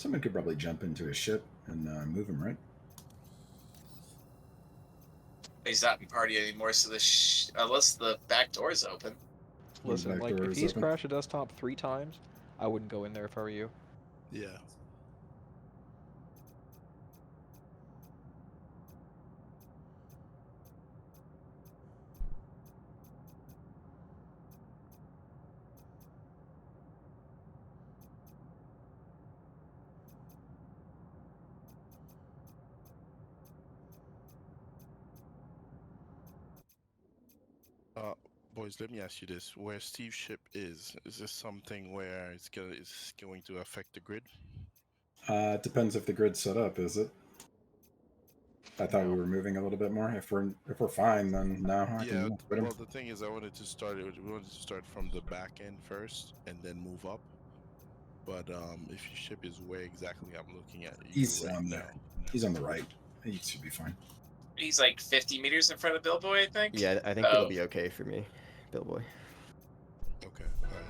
Someone could probably jump into a ship and move him, right? He's not in party anymore, so unless the back door is open. Listen, like, if he's crashed a desktop 3 times, I wouldn't go in there if I were you. Yeah. Boys, let me ask you this: where Steve's ship is this something where it's going to affect the grid? It depends if the grid's set up. Is it? I thought we were moving a little bit more. If we're fine, then no. Yeah. Well, the thing is, we wanted to start from the back end first and then move up. But if your ship is where exactly I'm looking at, he's on there. He's on the right. He should be fine. He's like 50 meters in front of Billboy, I think. Yeah, I think it'll be okay for me, Billboy. Okay. All right.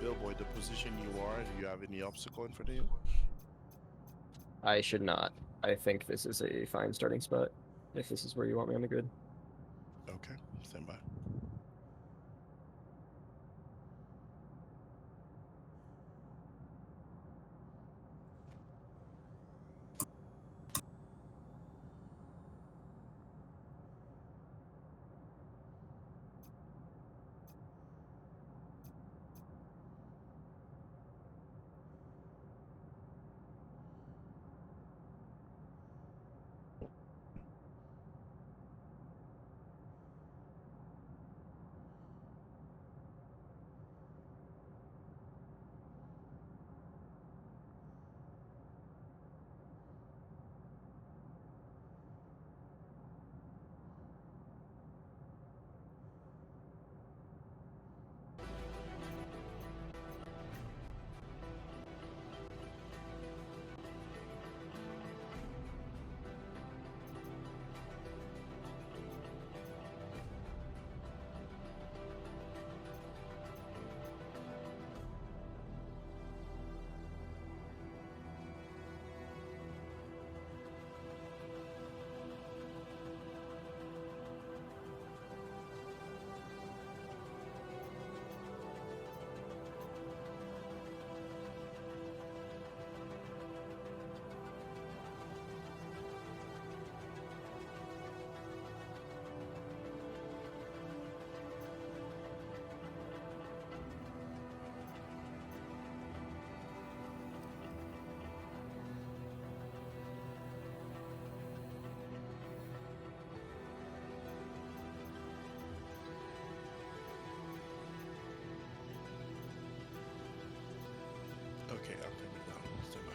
Billboy, the position you are, do you have any obstacle in front of you? I should not. I think this is a fine starting spot, if this is where you want me on the grid. Okay, stand by. Okay, I'm coming down. Stand by.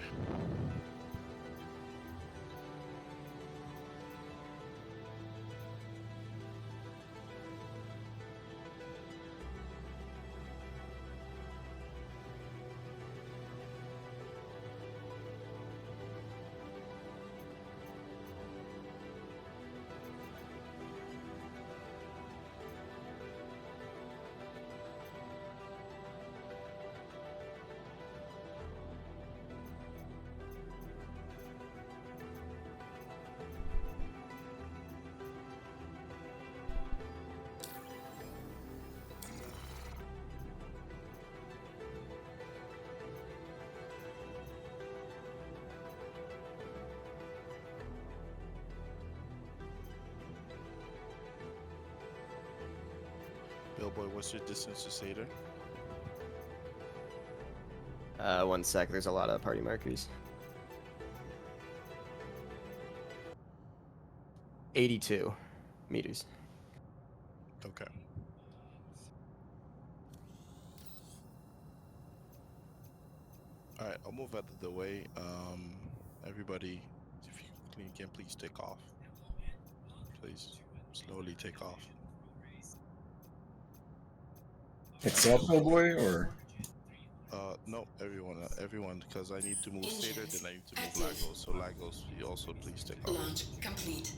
Billboy, what's your distance to Seder? 1 sec, there's a lot of party markers. 82 meters. Okay. Alright, I'll move out of the way. Everybody, if you can please take off. Please, slowly take off. Itself, Billboy, or? No, everyone, because I need to move Seder, then I need to move Lagos. So Lagos, you also please take off. Launch complete.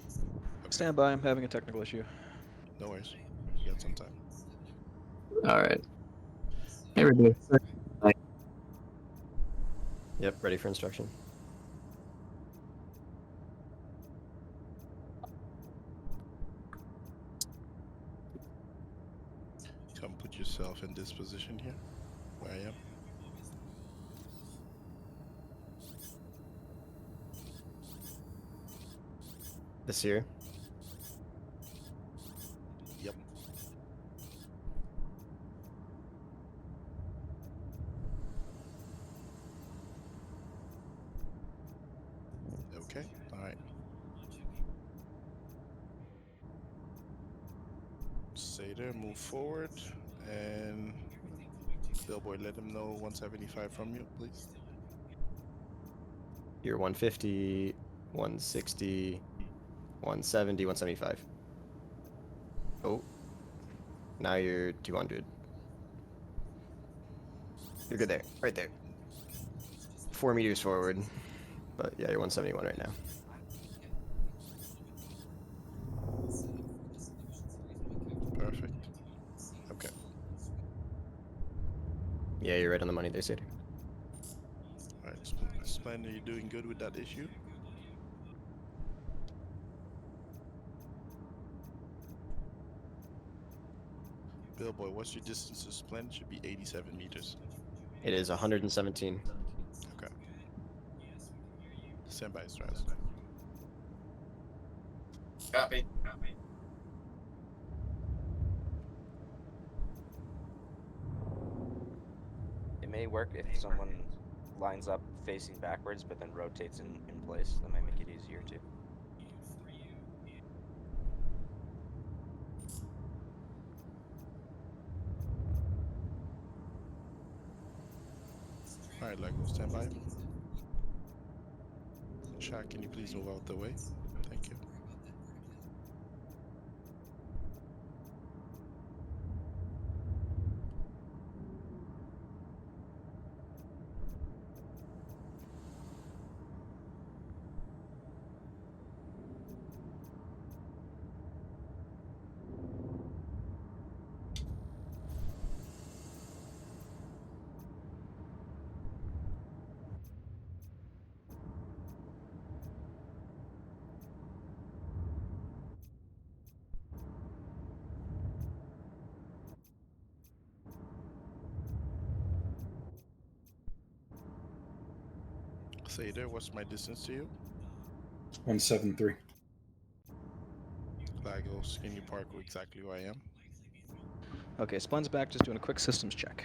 Okay. Stand by, I'm having a technical issue. No worries. You got some time. All right. Everybody. Yep, ready for instruction. Come put yourself in this position here, where I am. This here. Yep. Okay, alright. Stay there, move forward, and Billboy, let him know 175 from you, please. You're 150, 160, 170, 175. Oh. Now you're 200. You're good there. Right there. 4 meters forward. But yeah, you're 171 right now. Perfect. Okay. Yeah, you're right on the money there, Sid. Alright, Splendor, are you doing good with that issue? Billboy, what's your distance to Splendor? Should be 87 meters. It is 117. Okay. Stand by, Straz. Copy. It may work if someone lines up facing backwards but then rotates in place. That might make it easier too. Alright, Lego, stand by. Shaq, can you please move out the way? Thank you. Say there, what's my distance to you? 173. Lagos, can you park exactly where I am? Okay, Splend's back, just doing a quick systems check.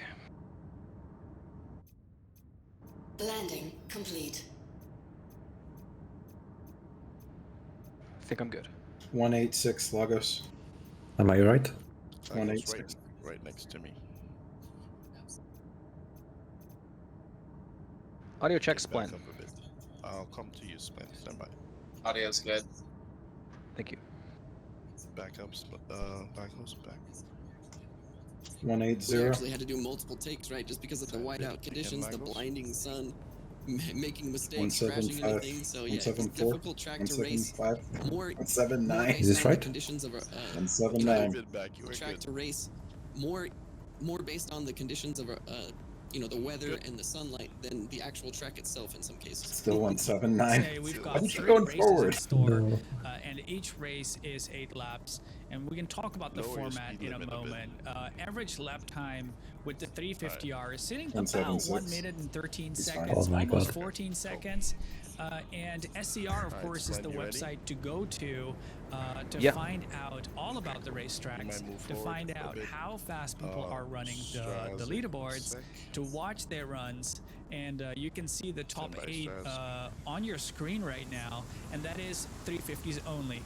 Landing complete. I think I'm good. 186 Lagos. Am I right? Lagos, 186. right next to me. Audio check, Okay, back Splend. up a bit. I'll come to you, Splend. Stand by. Audio's good. Thank you. Back up, Lagos, back. 180. We actually had to do multiple takes, right? Just because of the Type it whiteout conditions, the Lagos. blinding sun, making mistakes, crashing into 175, things. So yeah, it's a 174, difficult track to race. 175, More 179, Is this based on the right? conditions of A 179. bit back, you were track good. to race. More based on the conditions of the weather and the sunlight than the actual track itself in some cases. Still 179. Say we've Why got don't you 30 going races forward? in store, No. and each race is 8 laps. And we can talk about the Lower your format speed in a limit a bit. moment. Average lap time with the 350R is sitting about 176. 1 minute and 13 He's fine. seconds, Oh my almost God. 14 seconds. And SCR, of Alright, course, is Splend, the you ready? website to go to Yeah. find out all about the racetracks, might move to forward find a out bit. how fast people are running the Straz, leaderboards, sec. to watch their runs, and you can see the top Stand by, 8 Straz. on your screen right now, and that is 350s only,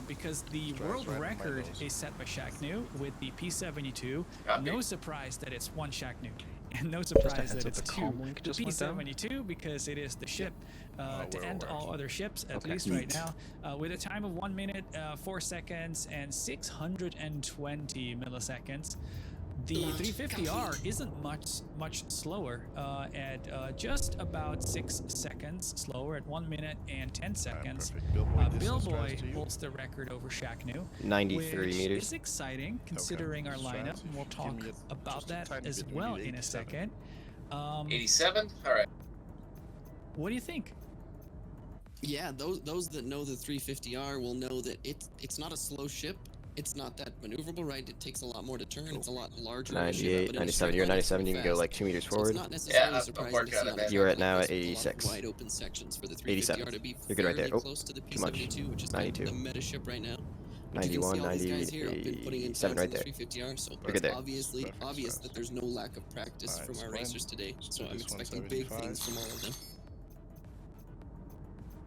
because the Straz world right on my record nose. is set by Shaq New with the P72. Copy. No surprise that it's one Shaq New, and no surprise heads that up, it's the two. comm link The just went down. P72 because it is the ship to we're end over. all other ships, at Okay. least right now, with a time of 1 minute, 4 seconds, and 620 milliseconds. The Launch 350R complete. isn't much slower at just about 6 seconds slower at 1 minute and 10 seconds. Perfect. Billboy, distance, Billboy Straz, to you. holds the record over Shaq New, 93 which meters. is exciting considering our Straz, lineup. if And we'll you give talk me about just a that tiny as bit, we well need in a 87. second. 87? Alright. What do you think? Yeah, those that know the 350R will know that it's not a slow ship. It's not that maneuverable, right? It takes a lot more to turn. It's a lot larger. 98, 97. You're at 97. You can go like 2 meters forward. It's not necessarily I'm surprising working to on see it, on man. a You're track at now like at this, a lot of 86. wide open sections for the 87. 350R to be You're good right there. fairly Oh, close to the too much. P72, which is 92. the meta ship right now. 91, you can see all these guys here have been putting in 97 times right on the there. 350R, so You're good it's there. obviously Perfect, obvious fast. that there's no lack of practice Alright, from our Splend. racers today. So I'm This expecting big 175. things from all of them.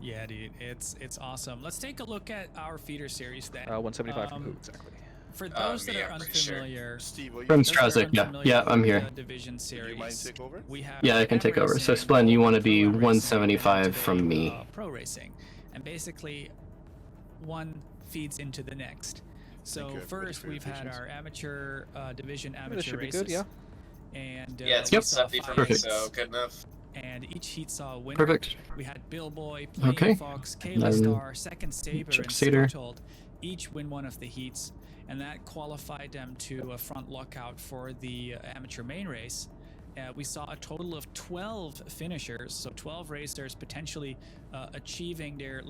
Yeah, dude, it's awesome. Let's take a look at our feeder series then. 175 from who Um, exactly? For those that me, are I'm pretty sure. unfamiliar, Steve, what From those that are Strazik, yeah. unfamiliar Yeah, I'm with here. the Division do you series, mind take over? we have Yeah, I can Am take over. So, Racing, Splen, you want to Pro be Am Racing, 175 and from today, me. Pro Racing, and basically one feeds into the next. So you, everybody, first for your we've had patience. our amateur division This amateur should be races. good, yeah. And Yeah, it's we Yep. saw 170 for 5 me, Perfect. so good enough. and each heat saw a winner. Perfect. We had Bill Boy, Playing Okay. Fox, Then Kayla Star, Second Saber, Chuck and Sater. Startled each win one of the heats, and that qualified them to a front lockout for the amateur main race. We saw a total of 12 finishers, so 12 racers potentially achieving their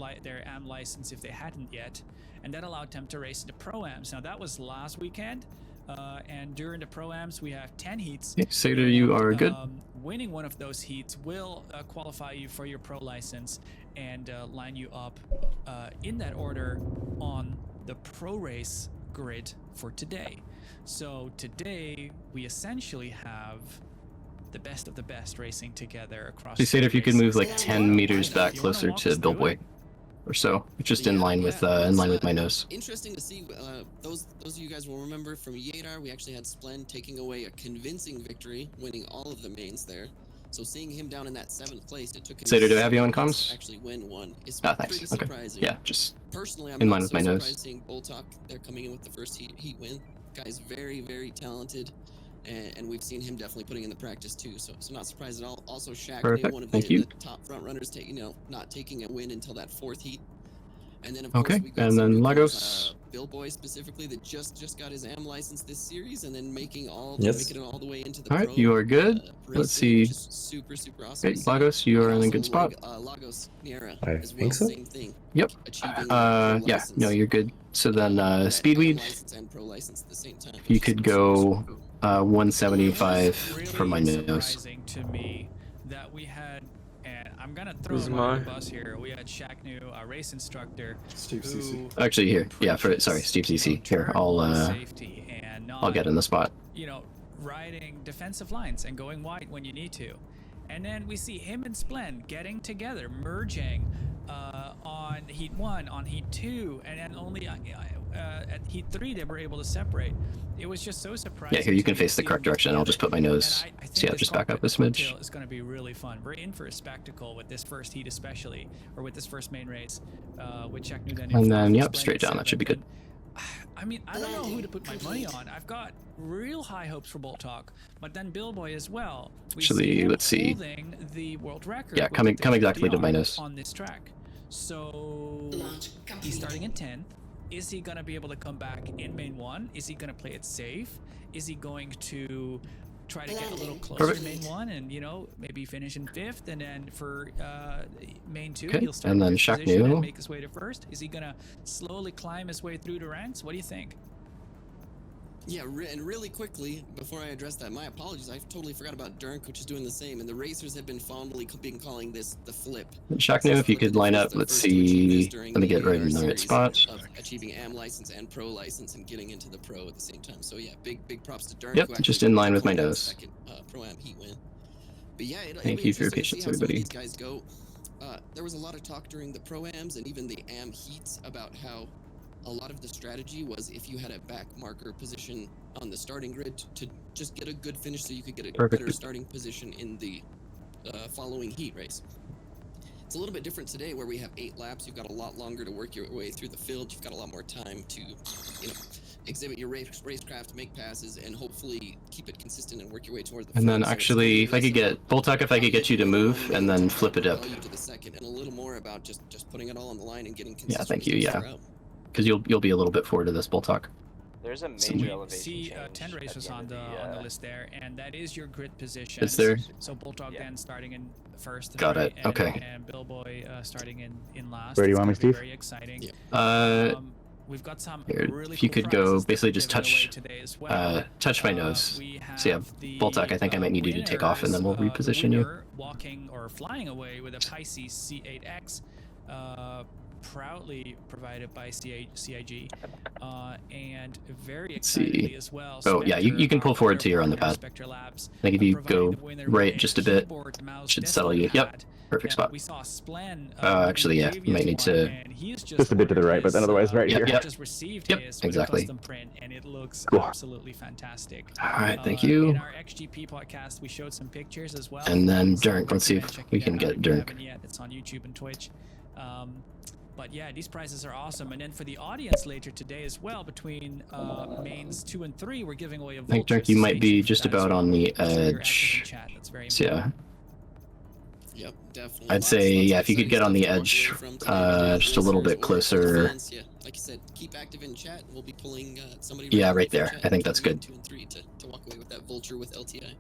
AM license if they hadn't yet, and that allowed them to race the Pro-Ams. Now that was last weekend, and during the Pro-Ams we have 10 heats. Okay, Sater, you are good. Winning one of those heats will qualify you for your pro license and line you up in that order on the pro race grid for today. So today we essentially have the best of the best racing together across. They said if you could move like Yeah. 10 meters You back wanna closer walk to us through it? Billboy, or so, just in Yeah, line with yeah, in line it's, with my nose. Interesting to see. Those of you guys will remember from Yadar, we actually had Splen taking away a convincing victory, winning all of the mains there. So seeing him down in that 7th place, it took him. Sater, do I have you on 7 hits comms? to actually win one. It's Ah, thanks. pretty Okay. surprising. Yeah, just Personally, I'm in not line with so my nose. surprised seeing Boltok. They're coming in with the first heat win. Guy's very, very talented, and we've seen him definitely putting in the practice too. So not surprised at all. Also, Shaq, Perfect, one of thank the you. top front runners, not taking a win until that 4th heat. And then of Okay, course we've got and some then newcomers, Lagos. Bill Boy specifically that just got his AM license this series, and then making Yes. it all the way into the All right, pro. you are good. race Let's scene, which see. is super awesome. Okay, to see. Lagos, you are And in a also good spot. Lagos Niera I as well, think so. same thing. Yep. Achieving Yeah, license. no, you're good. So then, That AM Speedweed, license and pro license at the same time. if you which is could super, go super cool. 175 Really from my nose. surprising to me that we had, and I'm gonna throw Who's him on the mine? bus here. We had Shaq New, our race instructor, Steve who CC. Actually, here. Yeah, preaches, sorry, Steve CC. you know, Here, turn safety and not, I'll get in the spot. you know, riding defensive lines and going wide when you need to. And then we see him and Splen getting together, merging on Heat 1, on Heat 2, and then only at Heat 3 they were able to separate. It was just so surprising. Yeah, here you to can me face to the see correct them direction. I'll just together. put my nose. And I So think yeah, this just back up a cockpit smidge. cocktail is going to be really fun. We're in for a spectacle with this first heat, especially, or with this first main race, with Czech New then. And then, yep, straight down. That should be good. I mean, I don't know who to put my money on. I've got real high hopes for Bolt Talk, but then Billboy as well. We Actually, see him let's see. holding the world record. Yeah, with come the exactly to my 50R nose. on this track. So Launch complete. he's starting in 10th. Is he gonna be able to come back in main 1? Is he gonna play it safe? Is he going to try to get a little closer Perfect. to main 1 and, you know, maybe finish in 5th, and then for main 2 Okay, he'll start and in then 5th Shaq position New. and make his way to 1st? Is he gonna slowly climb his way through the ranks? What do you think? Yeah, and really quickly, before I address that, my apologies. I totally forgot about Durnk, which is doing the same, and the racers have been fondly calling this the flip. Shaq New, if you could line up, let's see. Let me get right in the right spot. Of achieving AM license and pro license and getting into the pro at the same time. So yeah, big props to Durnk. Yep, who actually just in line with my pulled out nose. Second pro-am heat win. But yeah, it'll Thank be you for your interesting to see patience, how some of everybody. these guys go. There was a lot of talk during the pro-ams and even the AM heats about how a lot of the strategy was if you had a back marker position on the starting grid to just get a good finish so you could get a Perfect. better starting position in the following heat race. It's a little bit different today where we have 8 laps. You've got a lot longer to work your way through the field. You've got a lot more time to, you know, exhibit your racecraft, make passes, and hopefully keep it consistent and work your way toward the And then front. So it's actually, gonna if I be could less get Boltok, if I could get you to move and then flip it up, value to the second, and a little more about just putting it all on the line and getting Yeah, consistent thank you, results yeah. throughout. because you'll be a little bit forward to this Boltok. There's a Some- major elevation See, change 10 race at was the end on of the list there, and that is your grid position. It's there. So Bulldog Yeah. then starting in first. Got it, And, okay. And Billboy starting in last. Where do you It's want me, gonna be Steve? Very exciting. Yeah. We've got some Here, really if you cool could go, prizes that basically we're just giving away touch, today as well. touch my nose. We have So yeah, the, Boltok, I think I might need you to take off, and then we'll winners, reposition the you. winner walking or flying away with a Pisces C8X, proudly provided by CIG, and very Let's see. excitedly as well. Oh, yeah, you can pull forward to your on the pad. I think if you go right just a bit, should settle you. Yep, perfect spot. We saw Splen, Actually, yeah, you might need to. Just a bit to the right, but then otherwise right Yep, here. yep. Just received Yep, his with exactly. a custom print, and it looks Cool. absolutely fantastic. All right, thank you. In our XGP podcast, we showed some pictures as well. And then So Dirk, let's see if recommend we checking can that get out if you Dirk. haven't yet. It's on YouTube and Twitch. But yeah, these prizes are awesome. And then for the audience later today as well, between mains 2 and 3, we're giving away a I think Vulture Dirk, you might be station. just That is about on the so you're active in edge. chat. That's very So yeah, Yep, definitely. I'd say, yeah, if you could get on the edge, just a little bit closer. Yeah, like you said, keep active in chat. We'll be pulling somebody. Yeah, from right there. chat I think that's between good. 2 and 3 to walk away with that vulture with LTI.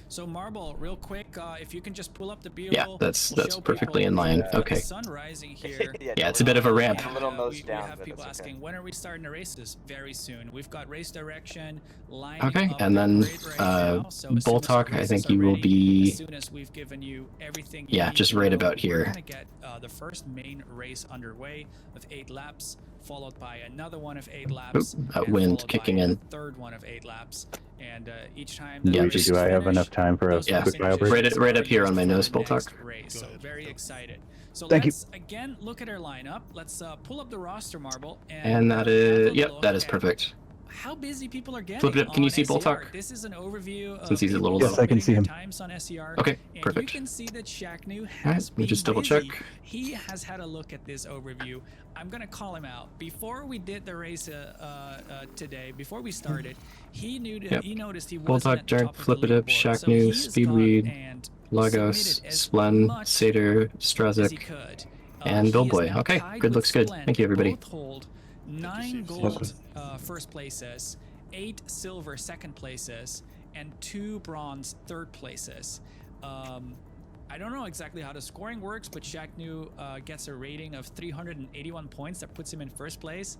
So Marble, real quick, if you can just pull up the B-roll. Yeah, that's we'll show perfectly people in line. the Okay. sun rising here. Yeah, it's a bit of a ramp. A little nose we down, have but people it's okay. asking, when are we starting the races? Very soon. We've got race direction lining Okay, up and the then grid right now. So as soon as Boltok, the I races think are you will ready, be. as soon as we've given you everything you Yeah, need just to right know, about we're here. gonna get the first main race underway with 8 laps, followed by another one of 8 laps. That and wind followed kicking by in. a third one of 8 laps. And each time Yeah, the Luigi, race do is I have finished, enough time for a those Yeah. quick bio break? Right up here on my nose, for the next Boltok. race. Go So ahead. very excited. So Thank you. let's again look at our lineup. Let's pull up the roster, Marble, And that have is, a yep, look that is at perfect. how busy people are getting. Flip it up. Can you on see SER. Boltok? This is an overview of Since he's a little people Yes, I can submitting see their him. times on SER. Okay, And perfect. you can see that Shaqnu has Alright, let me been just double busy. check. He has had a look at this overview. I'm gonna call him out. Before we did the race today, before we started, he knew that Yep. he noticed he Boltok, wasn't at the Dirk, top of the Flip It Up, leaderboard. So Shaqnu, he has gone Speedweed, and Lagos, submitted as Splen, much Satyr, as he Strazik, could. and He is Billboy. now Okay, tied good, with looks good. Splen. Thank you, everybody. Both hold 9 Steve. gold first places, 8 silver second places, and 2 bronze third places. I don't know exactly how the scoring works, but Shaqnu gets a rating of 381 points. That puts him in first place.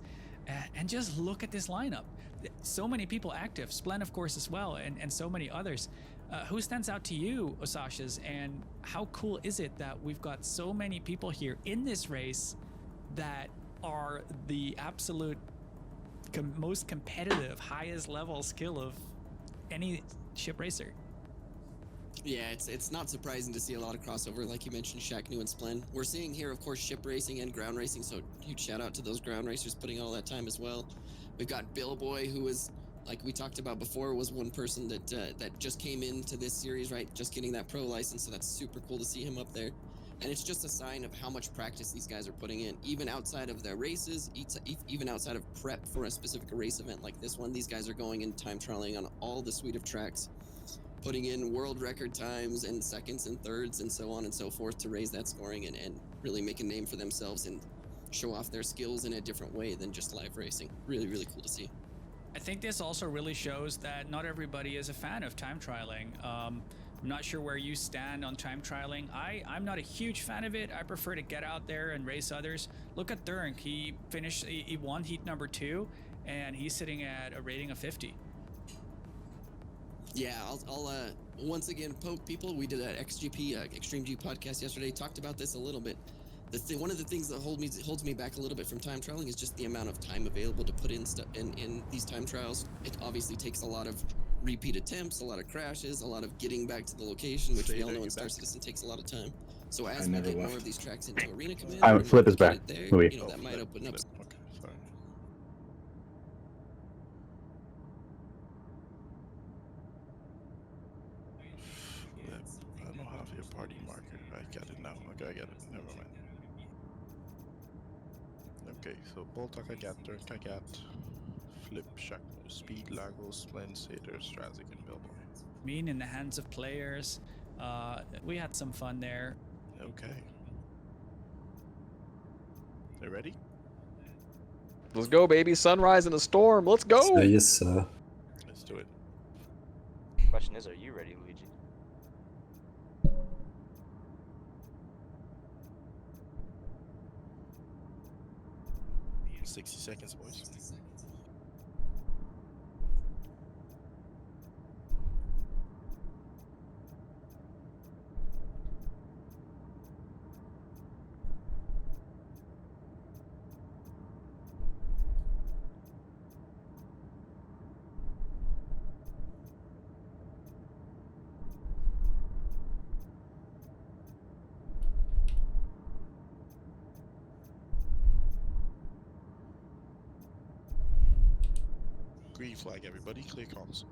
And just look at this lineup. So many people active. Splen, of course, as well, and so many others. Who stands out to you, Osashas, and how cool is it that we've got so many people here in this race that are the absolute most competitive, highest level skill of any ship racer? Yeah, it's not surprising to see a lot of crossover, like you mentioned, Shaqnu and Splen. We're seeing here, of course, ship racing and ground racing, so huge shout out to those ground racers putting all that time as well. We've got Billboy, who was, like we talked about before, was one person that that just came into this series, right? Just getting that pro license, so that's super cool to see him up there. And it's just a sign of how much practice these guys are putting in, even outside of their races, even outside of prep for a specific race event like this one. These guys are going in time trialing on all the suite of tracks, putting in world record times and seconds and thirds and so on and so forth to raise that scoring and really make a name for themselves and show off their skills in a different way than just live racing. Really, really cool to see. I think this also really shows that not everybody is a fan of time trialing. I'm not sure where you stand on time trialing. I'm not a huge fan of it. I prefer to get out there and race others. Look at Durk. He won heat number 2, and he's sitting at a rating of 50. Yeah, I'll once again poke people. We did an XGP Extreme G podcast yesterday. Talked about this a little bit. One of the things that holds me back a little bit from time trialing is just the amount of time available to put in stuff in these time trials. It obviously takes a lot of repeat attempts, a lot of crashes, a lot of getting back to the location, which we all know in Star Citizen takes a lot of time. So as we get more of these tracks into Arena Command, Flip is back. there, Louis. you know, that might open up. Okay, sorry. I don't have your party marker. I get it now. Okay, I get it. Never mind. Okay, so Boltok I got, Dirk I got, Flip, Shaqnu, Speed, Lagos, Splen, Satyr, Strazik, and Billboy. Mean in the hands of players. We had some fun there. Okay. They ready? Let's go, baby. Sunrise in a storm. Let's go. So, yes, sir. Let's do it. Question is, are you ready, Luigi? 60 seconds, boys. Green flag, everybody. Clear comms.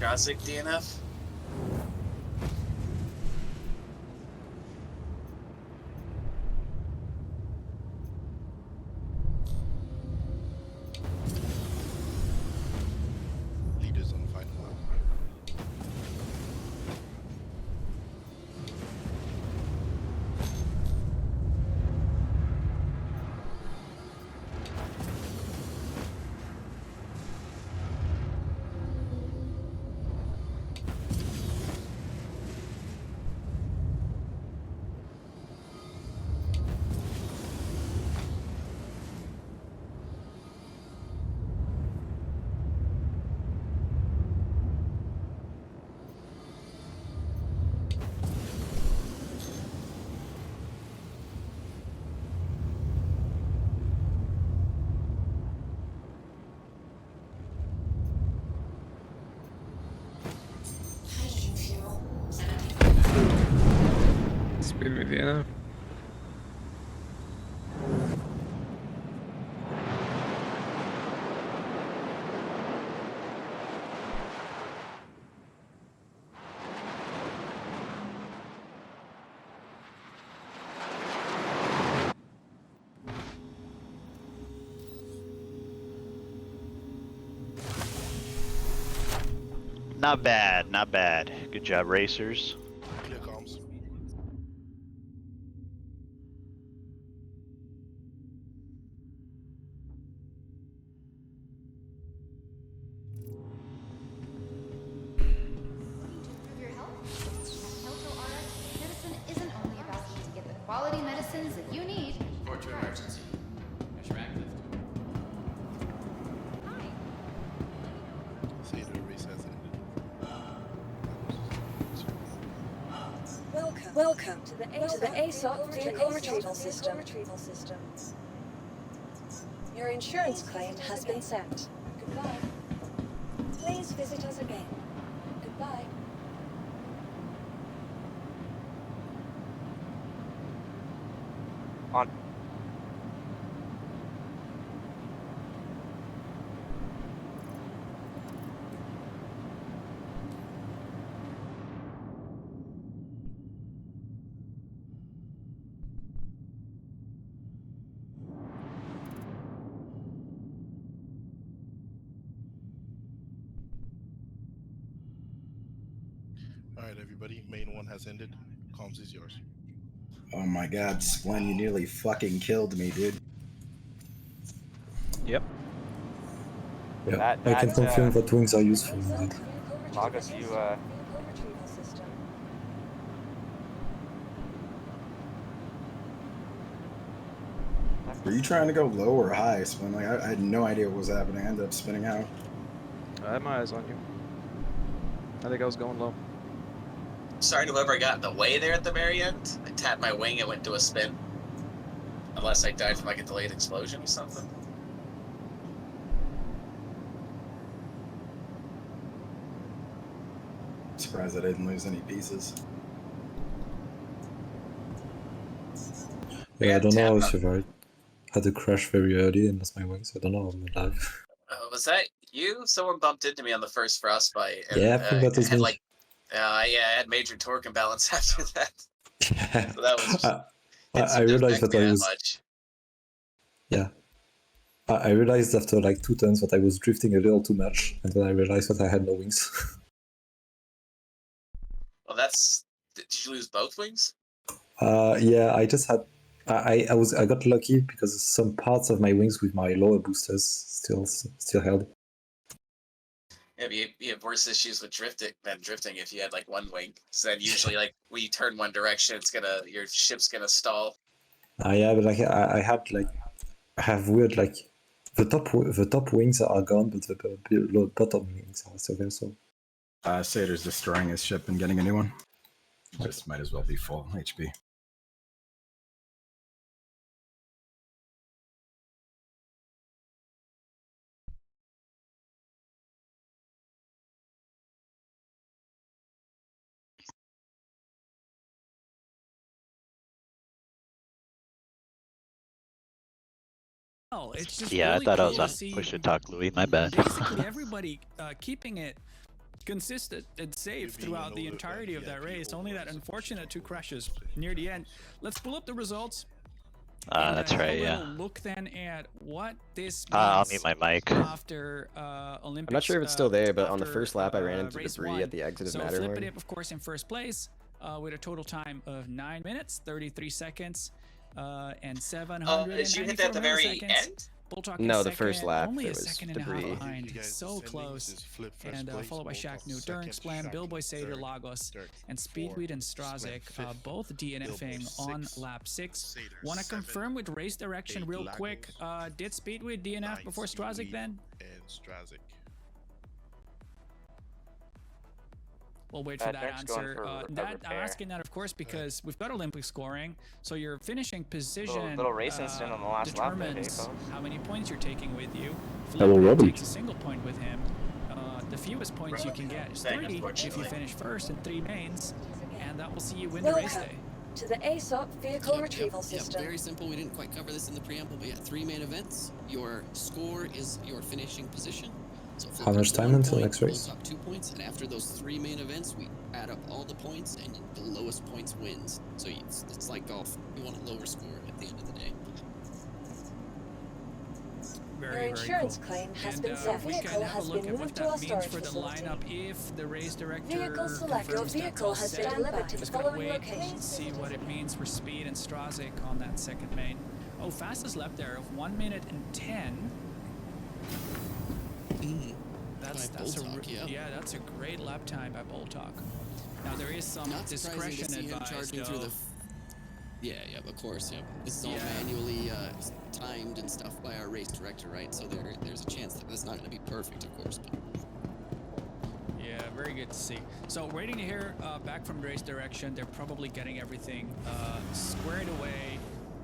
Gothic DNF. Leaders on final lap. Hydrogen fuel. 70. Speed with you. Not bad, not bad. Good job, racers. Clear comms. Your health? At Kelso RX, medicine isn't only about you to get the quality medicines that you need. Report to emergency. Measure active. Say the race has ended. Welcome to the ASOC vehicle retrieval system. Your insurance claim has been set. Goodbye. Please visit us again. Goodbye. On. Alright, everybody. Main one has ended. Comms is yours. Oh my god, Splen, you nearly fucking killed me, dude. Yep. Yeah, I can confirm that wings are useful in that. Magus, you Were you trying to go low or high, Splen? Like, I had no idea what was happening. I ended up spinning out. I had my eyes on you. I think I was going low. Sorry to whoever got in the way there at the very end. I tapped my wing and went to a spin. Unless I died from like a delayed explosion or something. Surprised I didn't lose any pieces. Yeah, I don't know how I survived. Had to crash very early and lost my wings. I don't know how I'm alive. Was that you? Someone bumped into me on the first frostbite. And, Yeah, I think that was had me. like, yeah, I had major torque imbalance after that. So that was just, I realized that I was. much. Yeah. I realized after like 2 turns that I was drifting a little too much, and then I realized that I had no wings. Well, that's. Did you lose both wings? Yeah, I just had. I got lucky because some parts of my wings with my lower boosters still held. Yeah, you have worse issues with drifting if you had like one wing. So then usually like when you turn one direction, your ship's gonna stall. Yeah, but like I have weird like the top wings are gone, but the bottom wings are still there. So Sater's destroying his ship and getting a new one. Just might as well be full HP. Oh, it's just Yeah, really I thought I cool was to on see push to talk, Louis. My bad. basically everybody keeping it consistent and safe throughout the entirety of that race. Only that unfortunate 2 crashes near the end. Let's pull up the results. That's right, yeah. Look then at what this I'll means mute my mic. after Olympics. I'm not sure if it's still there, but on the after, first lap I ran into race debris 1. at the exit of So Matterhorn. Flipidip, of course, in first place with a total time of 9 minutes, 33 seconds, and 700. Did you hit that at the very end? No, the first lap only there a was second debris. and a half behind, so close. And followed by Shaq New, Durn, Splam, Billboy Sader, Lagos, and Speedweed and Strazik, both DNFing on lap 6. Want to confirm with race direction real quick? Did Speedweed DNF before Strazik then? And Strazik. We'll wait for that Derek's going answer. for a I'm repair. asking that, of course, because we've got Olympic scoring, so your finishing position Little race incident on the last lap there, determines folks. how many points you're taking with you. Hello, Flipper Robin. takes a single point with him. The fewest points you can get is 30 if you finish first in 3 mains, and that will see you win the race Welcome day. to the ASOP vehicle retrieval system. Very simple. We didn't quite cover this in the preamble, but yeah, 3 main events. Your score is your finishing position. So How much time until next race? Top 2 points, and after those 3 main events, we add up all the points, and the lowest points wins. So it's like golf. You want a lower score at the end of the day. Your Very insurance cool. claim has And been set. we can Vehicle have a has look been at what moved to that our means storage for the facility. lineup if the race director Vehicle select. Your confirms that's vehicle all has set. been delivered to the Just gonna following wait locations. see what it means for Speed and Strazik on that second main. Oh, fastest lap there of 1 minute and 10. That's By a Boltalk, yeah. that's a great lap time by Boltalk. Now there is some Not surprising to discretion see him advised charging through though. the. Yeah, of course, yeah. This is all Yeah. manually timed and stuff by our race director, right? So there's a chance that it's not going to be perfect, of course. But Yeah, very good to see. So waiting to hear back from race direction. They're probably getting everything squared away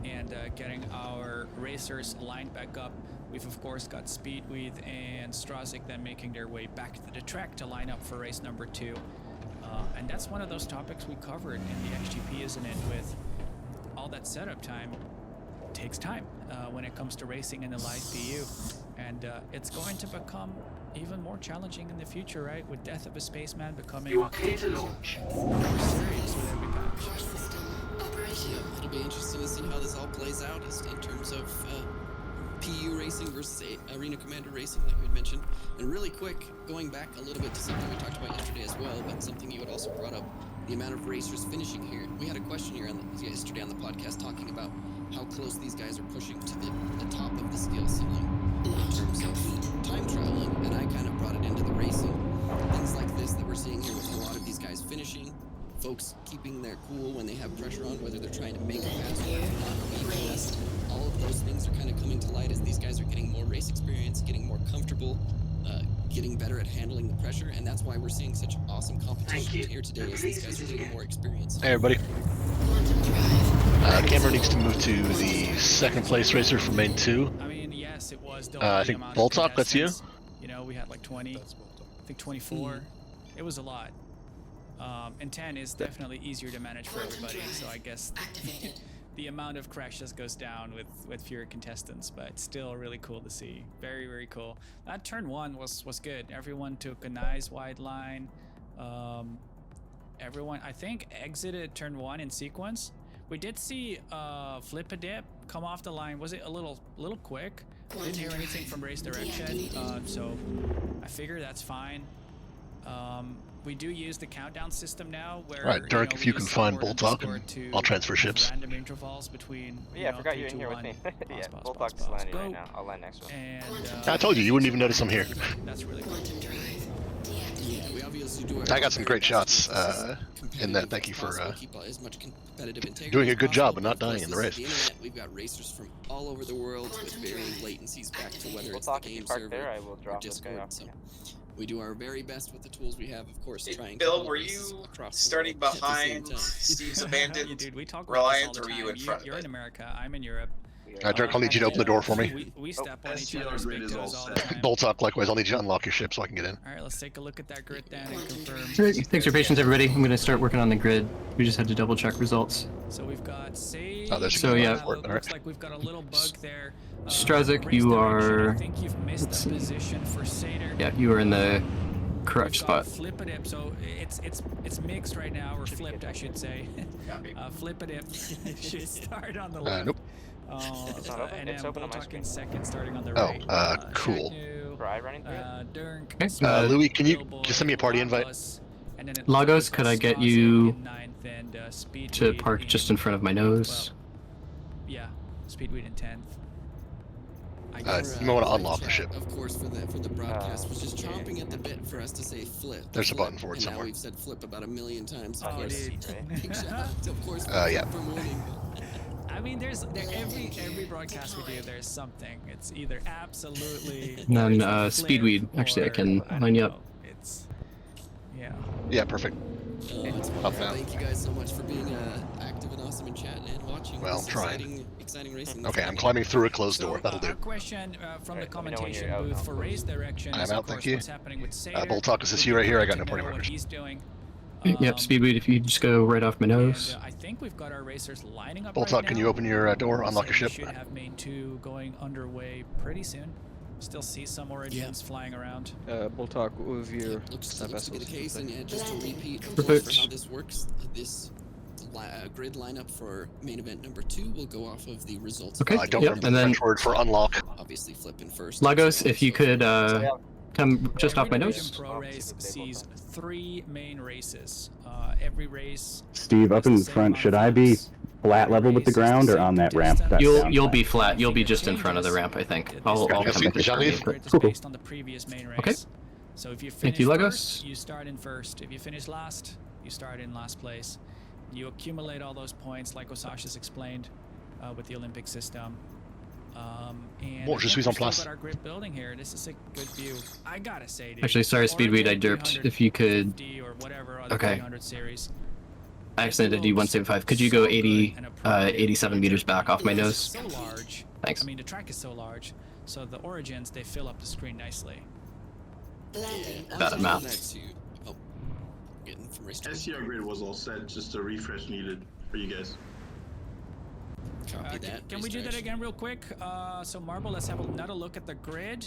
and getting our racers lined back up. We've of course got Speedweed and Strazik then making their way back to the track to line up for race number 2. And that's one of those topics we covered in the XGP, isn't it? With all that setup time takes time when it comes to racing in the live PU. And it's going to become even more challenging in the future, right? With Death of a Spaceman becoming more serious with every patch. yeah, it'll be interesting to see how this all plays out in terms of PU racing versus Arena Commander racing, like we had mentioned. And really quick, going back a little bit to something we talked about yesterday as well, but something you had also brought up, the amount of racers finishing here. We had a question here yesterday on the podcast talking about how close these guys are pushing to the top of the skill ceiling in terms of time trialing, and I kind of brought it into the racing. Things like this that we're seeing here with a lot of these guys finishing, folks keeping their cool when they have pressure on, whether they're trying to make it fast or not be fast. All of those things are kind of coming to light as these guys are getting more race experience, getting more comfortable, getting better at handling the pressure, and that's why we're seeing such awesome competition here today as these guys are getting more experience. Hey everybody. Camera needs to move to the second place racer for main 2. I mean, yes, it was. I think Boltalk, that's you. You know, we had like 20, I think 24. It was a lot. And 10 is definitely easier to manage for everybody, so I guess the amount of crashes goes down with fewer contestants, but still really cool to see. Very, very cool. That turn 1 was good. Everyone took a nice wide line. Everyone, I think, exited turn 1 in sequence. We did see Flipidip come off the line. Was it a little quick? Didn't hear anything from race direction, so I figure that's fine. We do use the countdown system now, where Right, Dirk, if you can find Boltalk, and I'll transfer ships. Random intervals between. Yeah, I forgot you in here with me. Yeah, Boltalk's landing right now. I'll land next to him. And I told you, you wouldn't even notice I'm here. that's really cool. Yeah, we obviously do I got some great shots in that. Thank you for keep as much competitive integrity doing a as good job possible, and not but of dying in the course, race. this is internet. We've got racers from all over the world with varying latencies back to whether it's the Boltalk, if you game park server there, I will or drop this guy Discord. off. So we do our very best with the tools we have, of course, trying Bill, to were race you across the starting world at the same behind time. Steve's Yeah, abandoned dude, we talk about this all Reliant, the or were you time. in front of You're it? in America. I'm in Europe. Dirk, I'll need you to open the door for me. We step on each other's big toes all the time. Boltalk, likewise, I'll need you to unlock your ship so I can get in. All right, let's take a look at that grid then and confirm. Great. Thanks for your patience, everybody. I'm going to start working on the grid. We just had to double check results. So we've got Sage. Oh, there's So, yeah. Looks like we've got a little bug there. Strazik, race you direction, are. I think you've missed the position for Satyr. Yeah, you are in the correct we've got spot. Flip a dip, so it's mixed right now, or flipped, I should say. Flip a dip should start on the left. Nope. It's not open. And It's then open on my Bulldog screen. in second, starting on the Oh, right. cool. Shagnu, Bride running through it? Dirk, Okay. Louis, can you Billboy, just send me a party invite? Lagos, and then it Lagos, looks like could I we've get got Swazik you in ninth and, Speedweed to park just in front of my nose? Yeah, Speedweed in 10th. I You guess. might want to unlock the ship. Of course, for the broadcast was just chomping at the bit for us to say flip. There's a flip, button for it and somewhere. Now we've said flip about 1,000,000 times. Of Oh, course, dude. big shout out to, of course, Yeah. from winning. I mean, every broadcast we do, there's something. It's either absolutely. And then flip Speedweed. Actually, I can or, line you don't up. know, It's. Yeah. Yeah, perfect. It's Up wonderful. now. Thank you guys so much for being active and awesome in chat and watching. Well, this trying. exciting racing. Okay, I'm climbing through a closed door. That'll Our do. question from the Alright, let me know when commentation you're out booth now. for race direction I'm is, out, of thank course, you. what's happening with Seder. Boltok, is Would right be here. I great got to no party know what markers. he's doing. Yep, Speedweed, if you just go right off my nose. And, I think we've got our racers lining up Boltok, right can now. you open your door, unlock So your ship? We should have main 2 going underway pretty soon. Still see some origins flying around. Bulldog, what was your Looks to be the case, and yeah, just to repeat Perfect. for how this works, this grid lineup for main event number 2 will go off of the results. Okay, I don't yep, remember and the then French word for unlock. Obviously, flipping first. Lagos, if you could come just off my Every nose. Division Pro race sees 3 main races. Every race. Steve, up has in the same front, amount should of I be laps. flat level with the ground or on that ramp? That's You'll be flat. You'll be just in front of the ramp, I think. I'll come Yes, and confirm you. It's Cool. based on the previous main race. Okay. So if you finish Thank you, Lagos. first, you start in first. If you finish last, you start in last place. You accumulate all those points, like Osasha's explained, with the Olympic system. And Bon, I je think suis we've en still place. got our grid building here. This is a good view. I gotta say, dude. Actually, sorry, Speedweed, I Origin derped. If you could... 350 or whatever other Okay. 300 series. I accidentally did 175. Could you go 87 meters back off my It's nose? so large. Thanks. I mean, the track is so large, so the origins, they fill up the screen nicely. Bad math. Getting from race SCR grid was all set, just a refresh needed for you guys. Copy that. Can we do that again real quick? So Marble, let's have another look at the grid.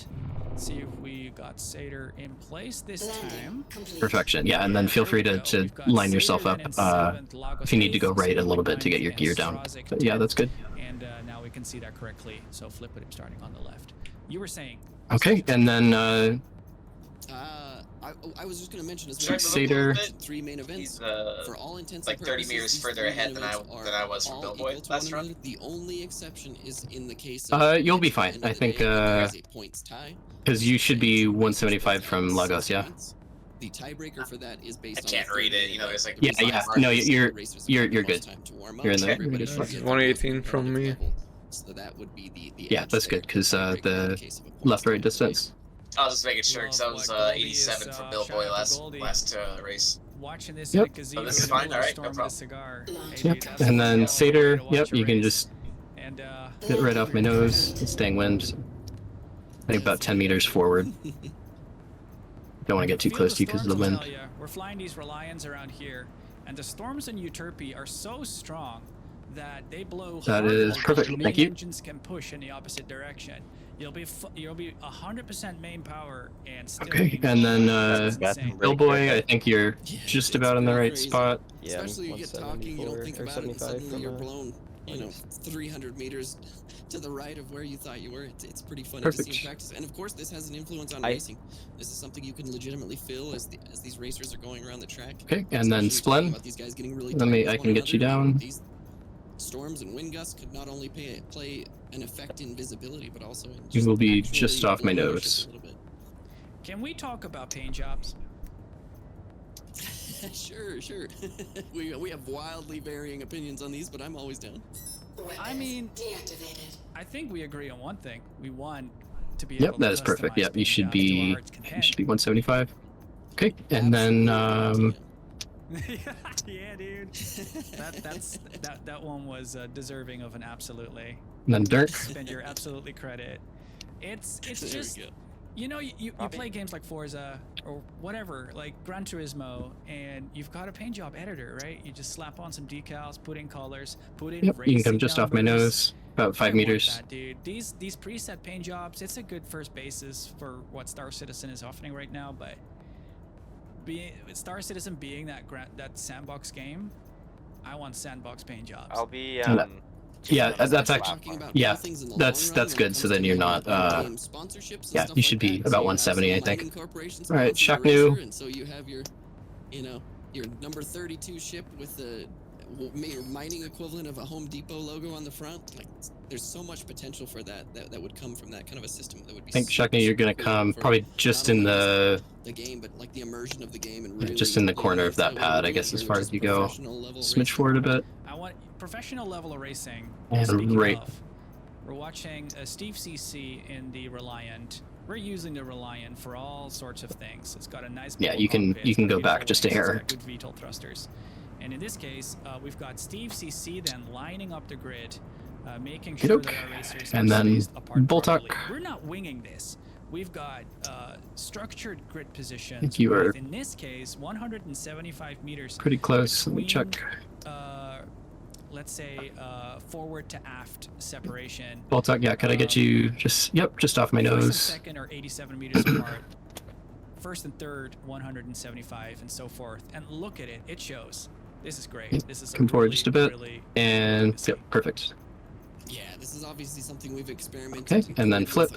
See if we got Seder in place this time. Perfection. Yeah, and then feel free to line yourself up if you need to go right a little bit to get your gear down. But yeah, that's good. And now we can see that correctly. So flip with him starting on the left. You were saying. Okay, and then I was just going to mention as Sure, well. Seder. 3 main events. He's For all intents like and 30 purposes, meters these further 3 ahead main than I events than I was from all Billboy equal to last one run. another. The only exception is in the case of you'll be fine. I think because you should be 175 from Lagos, yeah. The tiebreaker for that is based I can't read it. You know, there's like. Yeah, yeah. No, you're good. You're in the Everybody good spot. should get 118 from me. So that would be the Yeah, that's good because the left-right distance. I was just making sure because I was 87 from Billboy last race. Watching this Yep. in a gazebo Oh, this is in the fine. middle All of right, storm no with a problem. cigar. Yep. That's And then the Seder, way to watch yep, a you can race. just And get right off my nose. It's staying wind. I think about 10 meters forward. Don't want to get too close to you because of the storms will wind. tell ya, we're flying these Relions around here, and the storms in Euterpe are so strong that they blow. That harder is than perfect, the main thank you. Engines can push in the opposite direction. You'll be 100% main power and still. Okay, be and then That's insane. Billboy, I think you're just about in the right spot. Yeah, Especially you get talking, you don't think or about it, and 75 suddenly you're from blown, 300 meters to the right of where you thought you were. It's pretty funny to see Perfect. in practice. And of course, this has an influence on racing. This is something you can legitimately feel as these racers are going around the track. Okay, and then Especially talking Splen. about these guys getting really Let tight me. with I one can get you another. down. These storms and wind gusts could not only play an effect in visibility, but also in You will be actually just off my blowing your ship nose. a little bit. Can we talk about paint jobs? Sure. we have wildly varying opinions on these, but I'm always down. I mean, I think we agree on one thing. We want to be Yep, able that to is perfect. customize Yep, you paint should jobs to our be. heart's You content. should be 175. Okay, and then Yeah, dude. That one was deserving of an absolutely. and then Dirk. Spend your absolutely credit. It's There just, we go. you know, you play games like Forza or whatever, like Gran Turismo, and you've got a paint job editor, right? You just slap on some decals, put in colors, put in Yep, you can come racing just off my numbers. nose, about 5 I want meters. that, dude. These preset paint jobs, it's a good first basis for what Star Citizen is offering right now, but Star Citizen being that sandbox game, I want sandbox paint jobs. I'll be yeah, that's actually that's good. So then you're not yeah, you should be about 170, I think. All right, Shaknu. And so you have your, you know, your number 32 ship with the mining equivalent of a Home Depot logo on the front. Like, there's so much potential for that would come from that kind of a system. That would be. I think Shaknu, you're gonna come probably just in the game, but like the immersion of the game and really, just in the corner of that pad, I guess, as far as you go. Smidge forward a bit. I want professional level of racing. And right. We're watching Steve CC in the Reliant. We're using the Reliant for all sorts of things. It's got a nice. Yeah, you can go back just a hair. Good VTOL thrusters. And in this case, we've got Steve CC then lining up the grid, making sure that our racers and then Boltok. We're not winging this. We've got structured grid positions. Think you were in this case 175 meters. Pretty close. Let me check. Let's say forward to aft separation. Boltok, yeah. Could I get you just off my nose? Second or 87 meters apart. First and third 175 and so forth. And look at it. It shows. This is great. This is come forward just a bit, and yep, perfect. Yeah, this is obviously something we've experimented. Okay, and then flip.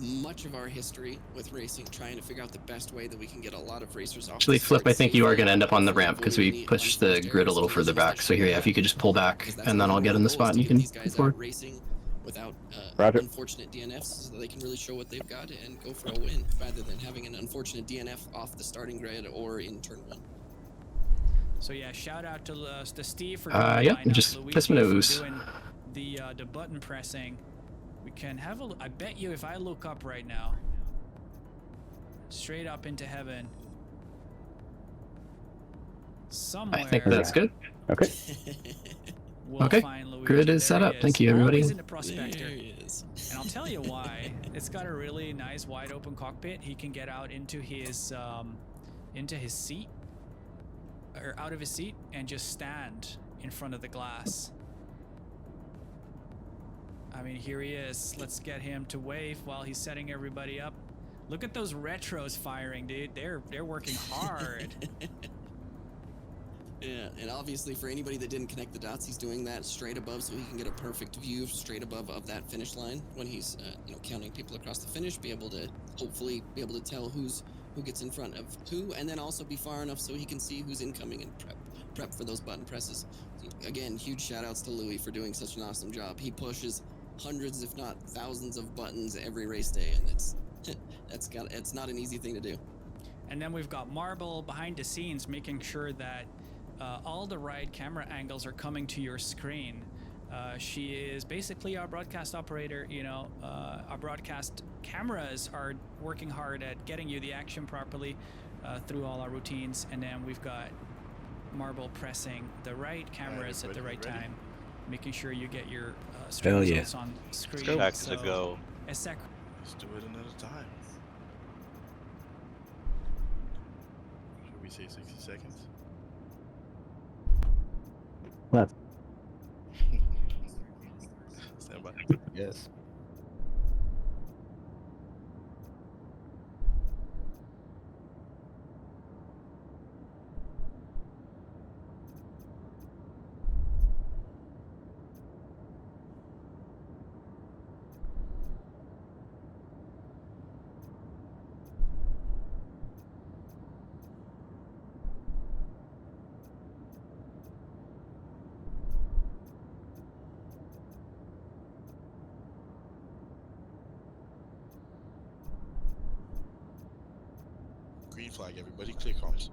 Much of our history with racing, trying to figure out the best way that we can get a lot of racers off. Actually, flip. I think you are going to end up on the ramp because we pushed the grid a little further back. So here, yeah, if you could just pull back, and then I'll get in the spot, and you can come forward. Racing without unfortunate DNFs, so that they can really show what they've got and go for a win, rather than having an unfortunate DNF off the starting grid or in turn 1. So yeah, shout out to Steve for yeah, just piss my nose. Doing the button pressing. We can have a. I bet you if I look up right now, straight up into heaven, somewhere. I think that's good. Okay. We'll okay. Grid is set up. Thank you, everybody. In the Prospector. There he is. And I'll tell you why. It's got a really nice wide open cockpit. He can get out into his seat. Or out of his seat and just stand in front of the glass. I mean, here he is. Let's get him to wave while he's setting everybody up. Look at those retros firing, dude. They're working hard. Yeah, and obviously for anybody that didn't connect the dots, he's doing that straight above so he can get a perfect view straight above of that finish line when he's counting people across the finish, be able to hopefully be able to tell who gets in front of who, and then also be far enough so he can see who's incoming and prep for those button presses. Again, huge shout outs to Louis for doing such an awesome job. He pushes hundreds, if not thousands, of buttons every race day, and it's not an easy thing to do. And then we've got Marble behind the scenes making sure that all the right camera angles are coming to your screen. She is basically our broadcast operator. Our broadcast cameras are working hard at getting you the action properly through all our routines, and then we've got Marble pressing the right cameras at the right time, making sure you get your stream results on screen. Back to go. Let's do it another time. Should we say 60 seconds? Left. Stand by. Yes. Green flag, everybody, clear comms.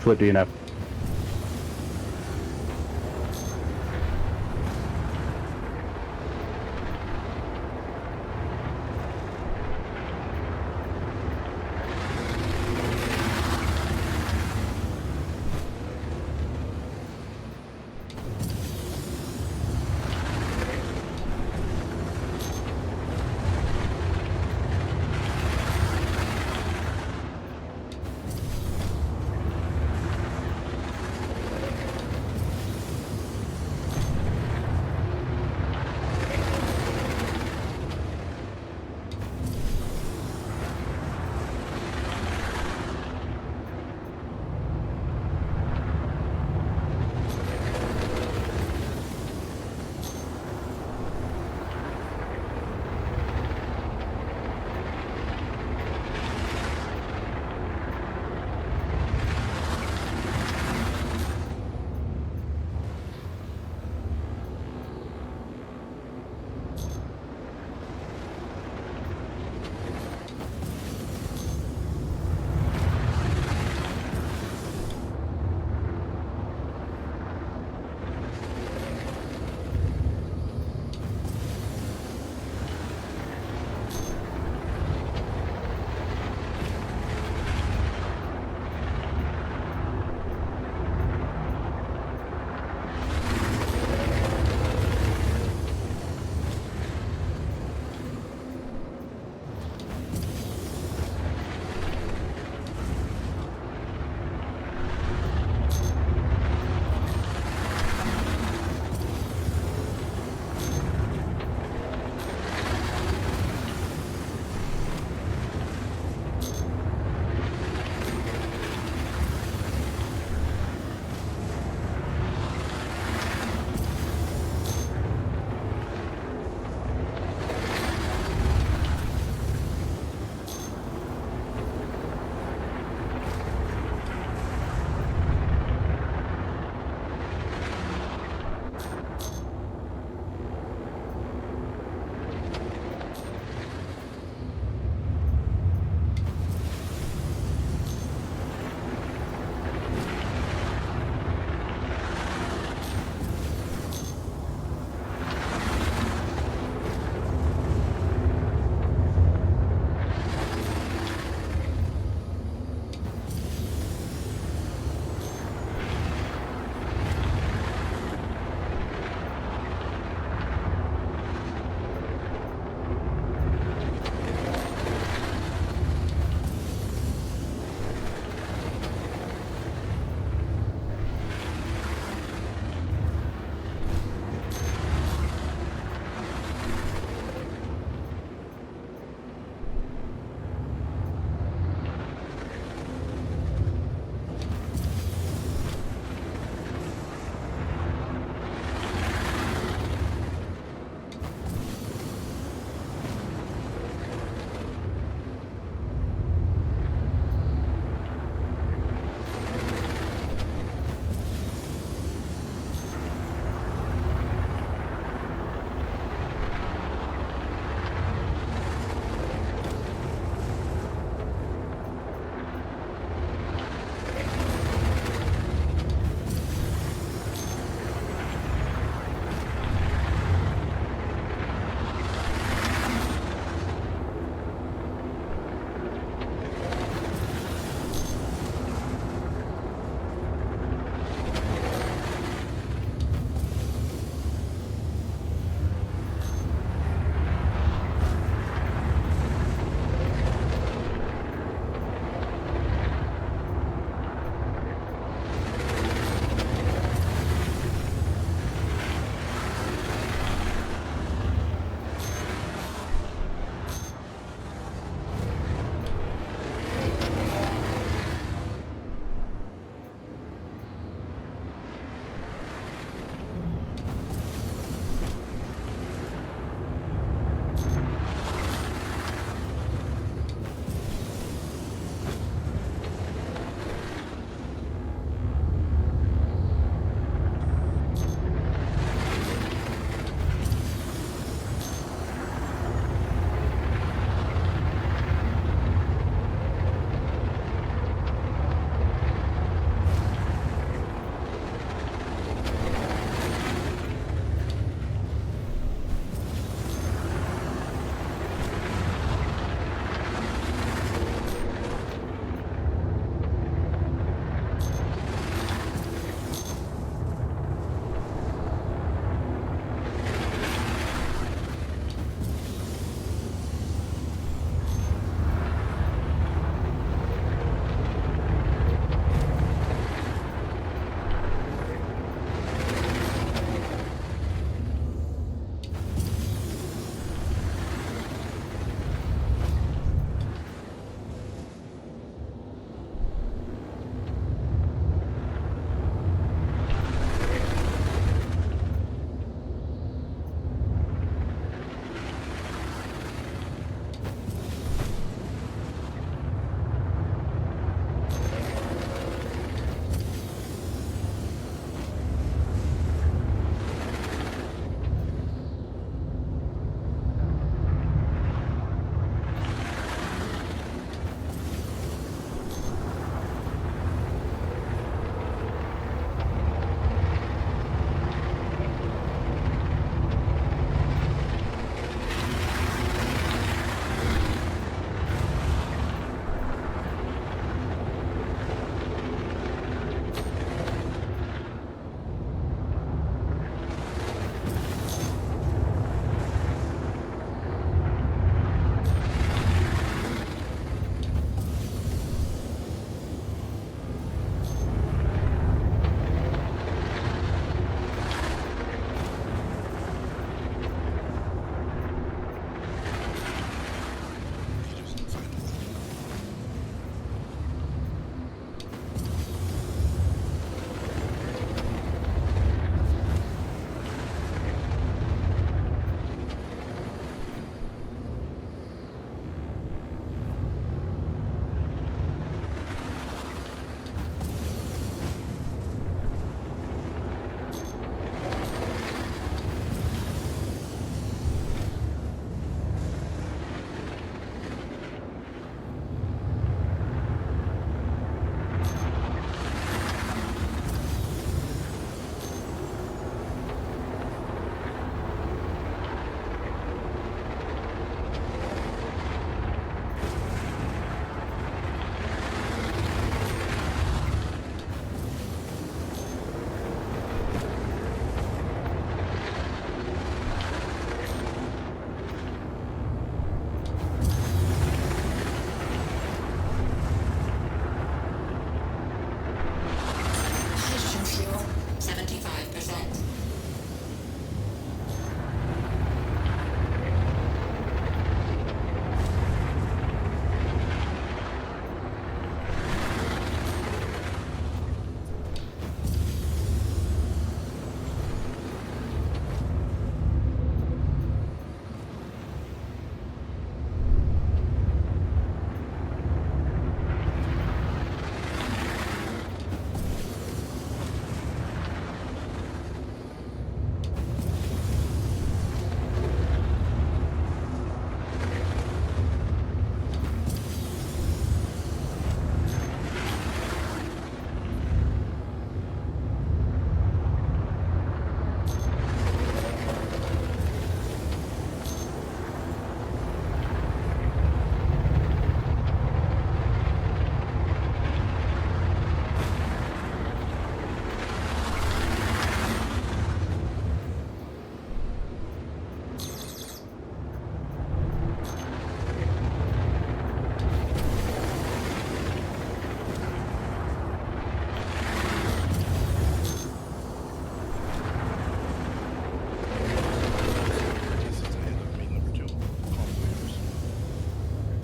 What do you know?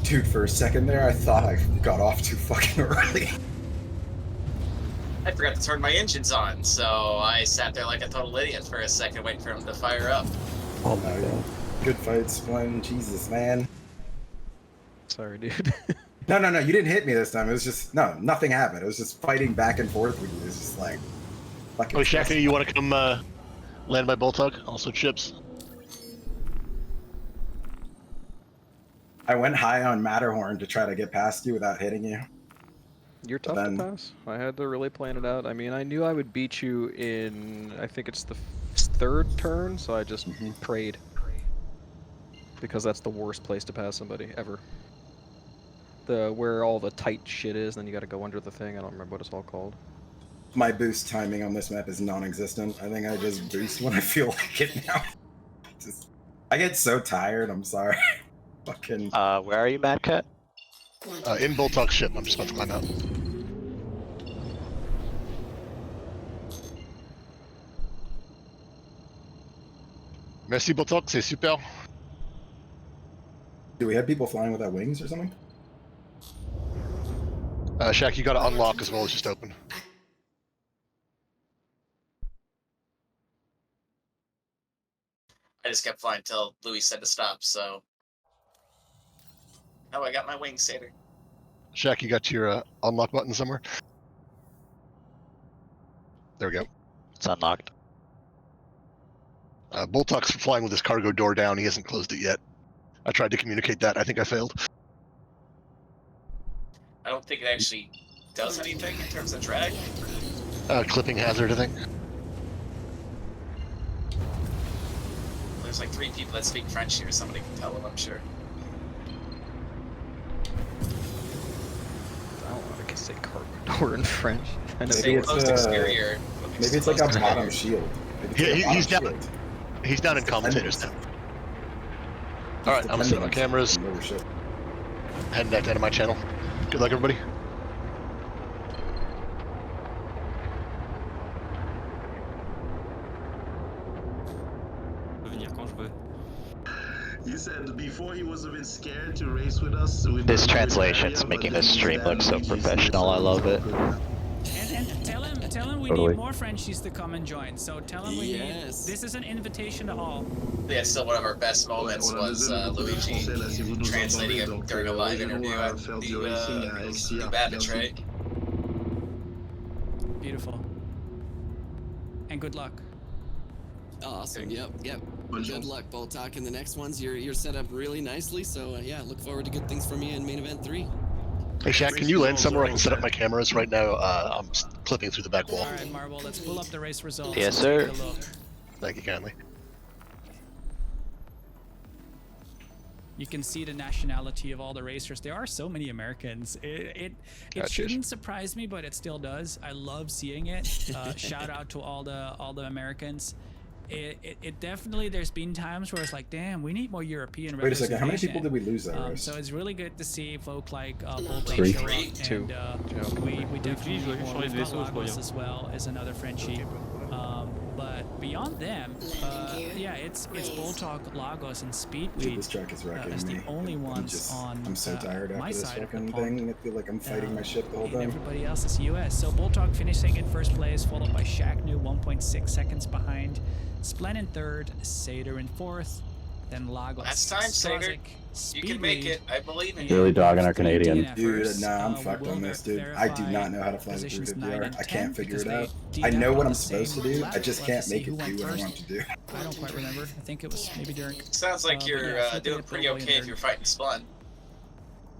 Dude, for a second there, I thought I got off too fucking early. I forgot to turn my engines on, so I sat there like a total idiot for a second waiting for them to fire up. Oh my god. Good fight, Splin. Jesus, man. Sorry, dude. No, you didn't hit me this time. It was just, no, nothing happened. It was just fighting back and forth with you. It was just like, fucking. Oh, Shaka, you want to come land my bolt hug? Also chips. I went high on Matterhorn to try to get past you without hitting you. You're tough to pass. I had to really plan it out. I mean, I knew I would beat you in, I think it's the third turn, so I just prayed. Because that's the worst place to pass somebody, ever. Where all the tight shit is, then you gotta go under the thing. I don't remember what it's all called. My boost timing on this map is non-existent. I think I just boost when I feel like it now. I get so tired, I'm sorry. Fucking. Where are you, Mad Cat? In Boltok's ship. I'm just about to climb out. Merci Boltok, c'est super. Do we have people flying without wings or something? Shaq, you gotta unlock as well as just open. I just kept flying until Louis said to stop, so. Oh, I got my wings, Satyr. Shaq, you got your unlock button somewhere? There we go. It's unlocked. Boltok's flying with his cargo door down. He hasn't closed it yet. I tried to communicate that. I think I failed. I don't think it actually does anything in terms of drag. Clipping hazard, I think. There's like 3 people that speak French here. Somebody can tell them, I'm sure. I don't know, I can say cargo door in French. I know Maybe it's exterior. Maybe it's like a bottom shield. He's down. He's down in commentators now. Alright, I'm gonna set up my cameras. Heading back down to my channel. Good luck, everybody. You said before he was a bit scared to race with us. This translation's making this stream look so professional. I love it. And tell him we need more Frenchies to come and join. So tell him we need. This is an invitation to all. Yeah, still one of our best moments was Luigi translating it during a live interview at the Babbage, right? Beautiful. And good luck. Awesome. Yep. Good luck, Boltok. In the next ones, you're set up really nicely. So yeah, look forward to good things from you in main event 3. Hey Shaq, can you land somewhere I can set up my cameras right now? I'm clipping through the back wall. Alright, Marble, let's pull up the race results. Yes, sir. Thank you kindly. You can see the nationality of all the racers. There are so many Americans. It shouldn't surprise me, but it still does. I love seeing it. Shout out to all the Americans. It definitely, there's been times where it's like, damn, we need more European Wait a second, how many representation. people did we lose that race? So it's really good to see folk like Bolt 3. show up, and we definitely need more. We've got Lagos as well as another Frenchie. But beyond them, yeah, it's Boltok, Lagos, and Speedweed. Dude, this track is wrecking as me. the only ones on I'm so tired my after this side of the fucking pond. thing. I feel like I'm fighting my ship the whole And time. everybody else is US. So Boltok finishing in first place, followed by Shaqnu 1.6 seconds behind. Splen in third, Satyr in fourth, then Lagos. Last time, Satyr. You can make it. I believe in you. Really dogging our Canadian. Dude, nah, I'm fucked on this, dude. I do not know how to fly the 350R. I can't figure it out. I know what I'm supposed to do. I just can't make it do what I want to do. I don't quite remember. I think it was maybe during. Sounds like you're doing pretty okay if you're fighting Splun.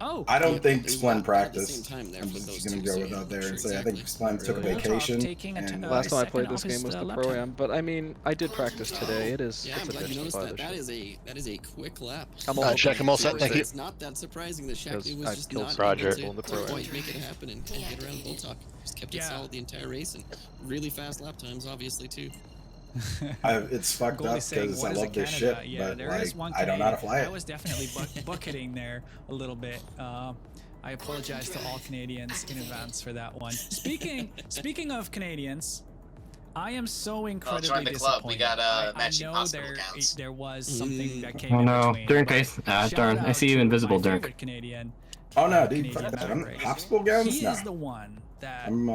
Oh. I don't think Splun practiced. Time there I'm for just those gonna two, go so with yeah, out there sure, and say I exactly. think Splun took a vacation. And Last time I played second this off game his, was the lap Pro-Am, time. but I mean, I did practice today. It is, Yeah, it's I'm a glad you bitch to noticed fly that. this shit. That is a quick lap. I'm all Shaq, I'm all set, thank you. It's not that surprising that Because Shaq was I've just killed not Roger. able people in the to Pro-Am. quite make it happen and get around Boltok. Just kept it solid the entire race and really fast lap times, obviously too. It's fucked up because I love this ship, but like I don't know how to fly it. I was definitely bucketing there a little bit. I apologize to all Canadians in advance for that one. Speaking of Canadians, I am so incredibly join the club. We got disappointed. matching I know hospital accounts. there was something that came Oh in no, between. Dirk, but darn, shout I see out you to invisible, my Dirk. favorite Canadian. Oh no, dude, Canadian fuck that. drag I'm race. hospital guns? He No. is the one that I'm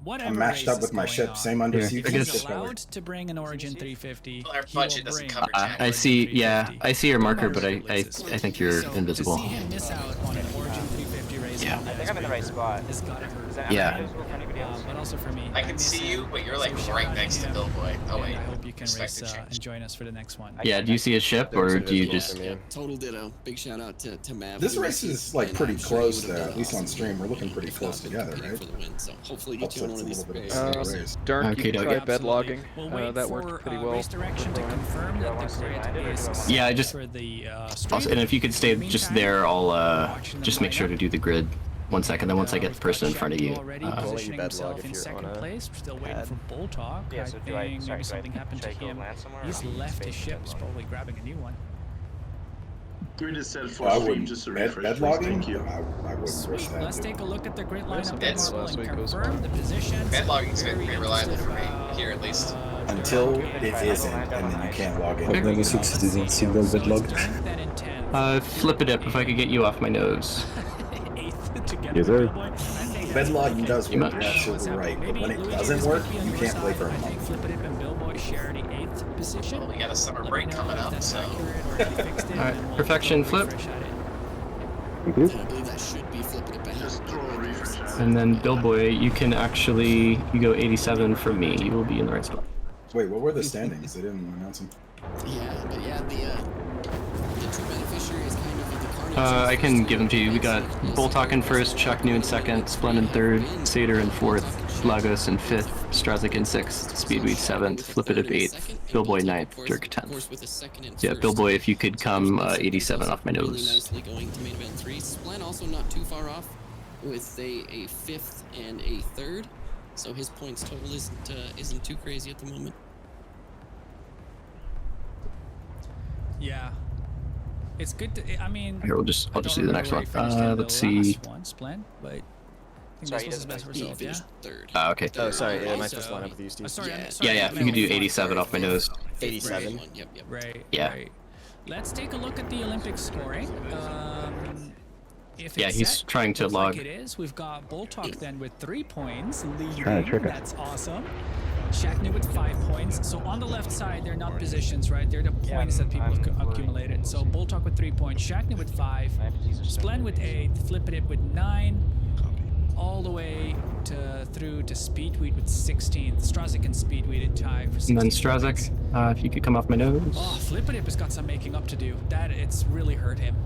whatever matched race up is with my going ship, on, same undersea if I he's guess- allowed to bring an Origin 350, Well, our he will budget doesn't bring cover jack. I see. Yeah, I see your marker, but I releases. think you're So invisible. to see him miss out on an Origin 350 race, Yeah. on I think I'm in the right spot. It's gotta hurt. Is that Yeah. invisible for anybody else? But also for me, I can miss see him. you, but you're like So right shout out next to him, Billboy. Oh and wait, I hope you can race perspective change. and join us for the next one. Yeah, do you see a ship, or do you just? Total ditto. Big shout out to Mav. This The race rest is like and pretty I'm sure he close would've though, done at least on awesome. stream. We're looking pretty If close not been together, competing right? for the win. So hopefully get Helps you on it's one a of these little bit races. of a race. Dirk, Okay, you can try doke. bed logging. We'll wait That for worked pretty well. race direction to confirm that the grid is Yeah, I set just. for the Also, and if you could stay just there, I'll just make sure to do the grid. 1 second, then once I get the person in front of you. Already positioning himself in second place, still waiting for Bull Talk. Yeah, so do I- think sorry, maybe do I- something happened to should I go him. land somewhere, or He's I'm left his spacing ship. it He's low? probably grabbing a new one. Grid is set for I stream, wouldn't just a bed refresh. please. logging. Thank you. I wouldn't risk Sweet. that. Let's dude. take a look at the grid There's lineup some and beds Marvel last and week goes confirm by. the positions. Bed logging's been Very pretty reliable interested for me about, here at least. Until it isn't, and then you can't log in. I've never succeeded in single bed log. Then in 10. Flip it up if I could get you off my nose. Eighth together Yes, with sir. Billboy. I think Bed that's logging does Pretty work, much. you're absolutely right, but Maybe when it Luigi doesn't this work, could be on you your can't play side. for a I think month. Flip It Up and Billboy share the 8th position. Well, we got a summer Let me break know coming if up, that's so accurate or if you fixed it, Alright, and we'll perfection, go flip. refresh at it. Thank you. And I believe that should be flipping it back. Just throw a refresh at it. And then Billboy, you can actually go 87 for me. You will be in the right spot. Wait, what were the standings? They didn't announce them. Yeah, but yeah, the true beneficiary is kind of the carnage. I can give them to you. We got Boltok in first, Chuck New in second, Splend in third, Satyr in fourth, Lagos in fifth, Strazik in sixth, Speedweed seventh, Flip It Up eighth, Billboy ninth, Dirk 10th. Yeah, Billboy, if you could come 87 off my Really nose. nicely going to main event 3. Splen also not too far off with a fifth and a third. So his points total isn't too crazy at the moment. Yeah. It's good to, I mean, Here, I'll just I do don't the next remember one. where he finished in the Let's see. last one, Splen, but I think Sorry, this was his he best doesn't- result, yeah? Third. Okay. Oh, sorry. Yeah, my Also- first lineup with you, Steve. Sorry, Yeah. sorry, Yeah, if you could do 87 off my nose. 87. Yep. Right. Yeah. Right. Let's take a look at the Olympic scoring. If Yeah, it's he's set, trying to looks log. Like it is. We've got Boltok then with 3 points leading. Trying to trick us. That's awesome. Shackney with 5 points. So on the left side, they're not positions, right? They're the points that people have accumulated. So Boltok with 3 points, Shackney with 5, Splen with 8, Flip It with 9, all the way through to Speedweed with 16. Strazik and Speedweed in tie for 16 And then points. Strazik, if you could come off my nose. Oh, Flip It has got some making up to do. It's really hurt him.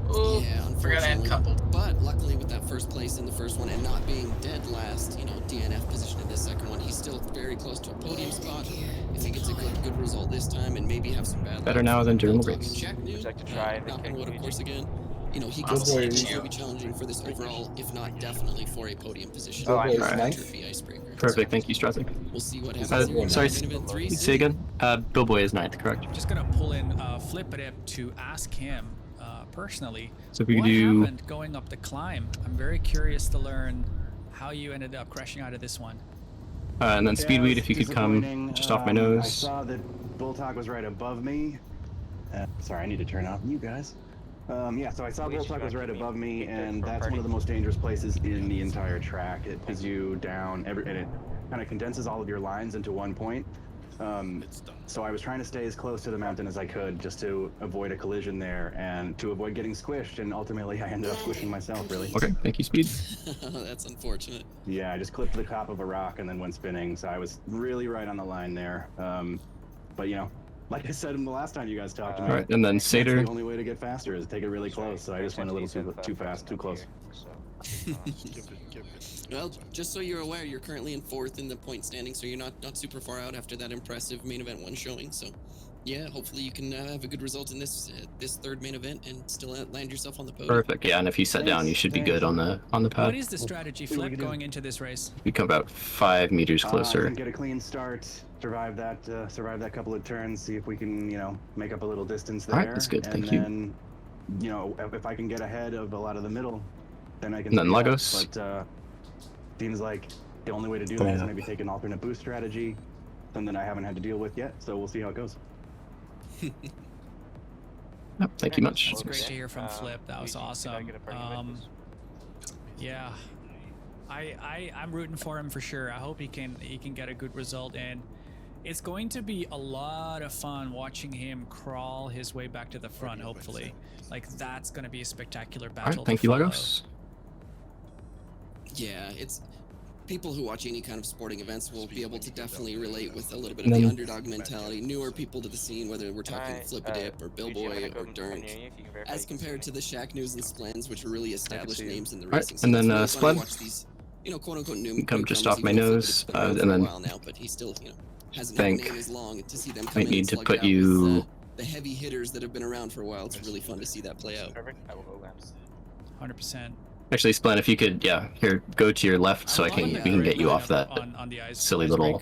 Ooh, Yeah, forgot I had unfortunately. coupled. But luckily with that first place in the first one and not being dead last, DNF position in this second one, he's still very close to a podium spot. If he gets a good result this time and maybe have some bad Better luck now for than during the Boltok and race. Jack New, Would you like to try the knock on kick, wood, of Luigi? course, again. He I'll could say still you. be challenging for this overall, if not definitely for a podium position. Oh, I Billboy's Alright. ninth. Trophy Icebreaker. Perfect, thank you, Strazik. We'll see what happens here in Sorry, main event 3. say again? Billboy is ninth, correct? Just gonna pull in Flip It to ask him personally. So if we what do- happened going up the climb? I'm very curious to learn how you ended up crashing out of this one. And then Yeah, Speedweed, it if you was could come disappointing. just off my I nose. saw that Boltok was right above me. Sorry, I need to turn off you guys. Yeah, so I saw Luigi, Boltok was you right want to above me, meet and for a that's party? one of the most dangerous places in the entire track. It pulls you down, and it kind of condenses all of your lines into one point. So I was trying to stay as close to the mountain as I could just to avoid a collision there and to avoid getting squished, and ultimately I ended up squishing myself, really. Okay, thank you, Speed. That's unfortunate. Yeah, I just clipped the top of a rock and then went spinning, so I was really right on the line there. But like I said the last time you guys talked to me, Alright, and then that's Satyr. the only way to get faster is take it really close, so I just went a little too fast, too close. Well, just so you're aware, you're currently in 4th in the point standing, so you're not super far out after that impressive main event 1 showing. So, yeah, hopefully you can have a good result in this third main event and still land yourself on the podium. Perfect, yeah, and if you set down, you should be good on the What pad. is the strategy, see what we Flip, can do. going into this race? You come about 5 meters closer. Get a clean start, survive that couple of turns, see if we can, make up a little distance there. Alright, that's good, and thank you. then, if I can get ahead of a lot of the middle, then I can. And then speed up. Lagos. But seems like The only way to do that is maybe take an alternate boost strategy, something that I haven't had to deal with yet. So we'll see how it goes. Thank you much. It's great to hear from Flip. That was awesome. Yeah, I'm rooting for him for sure. I hope he can get a good result, and it's going to be a lot of fun watching him crawl his way back to the front. Hopefully, like that's going to be a spectacular battle. All right, thank you, Lagos. Yeah, it's people who watch any kind of sporting events will be able to definitely relate with a little bit of the underdog mentality. Newer people to the scene, whether we're talking Flip-A-Dip or Billboy or Dunk, as compared to the Shack News and Splens, which are really established names in the racing scene. And then Splen, Splen, you know, quote unquote new. come just off my nose, and then now, but he still, you know, hasn't had a name as long. To see them come might in need and to slug put it out you. with, the heavy hitters that have been around for a while. It's really fun to see that play out. Perfect. I will go lamps. 100%. Actually, Splen, if you could, yeah, here, go to your left so we can get you off that silly little.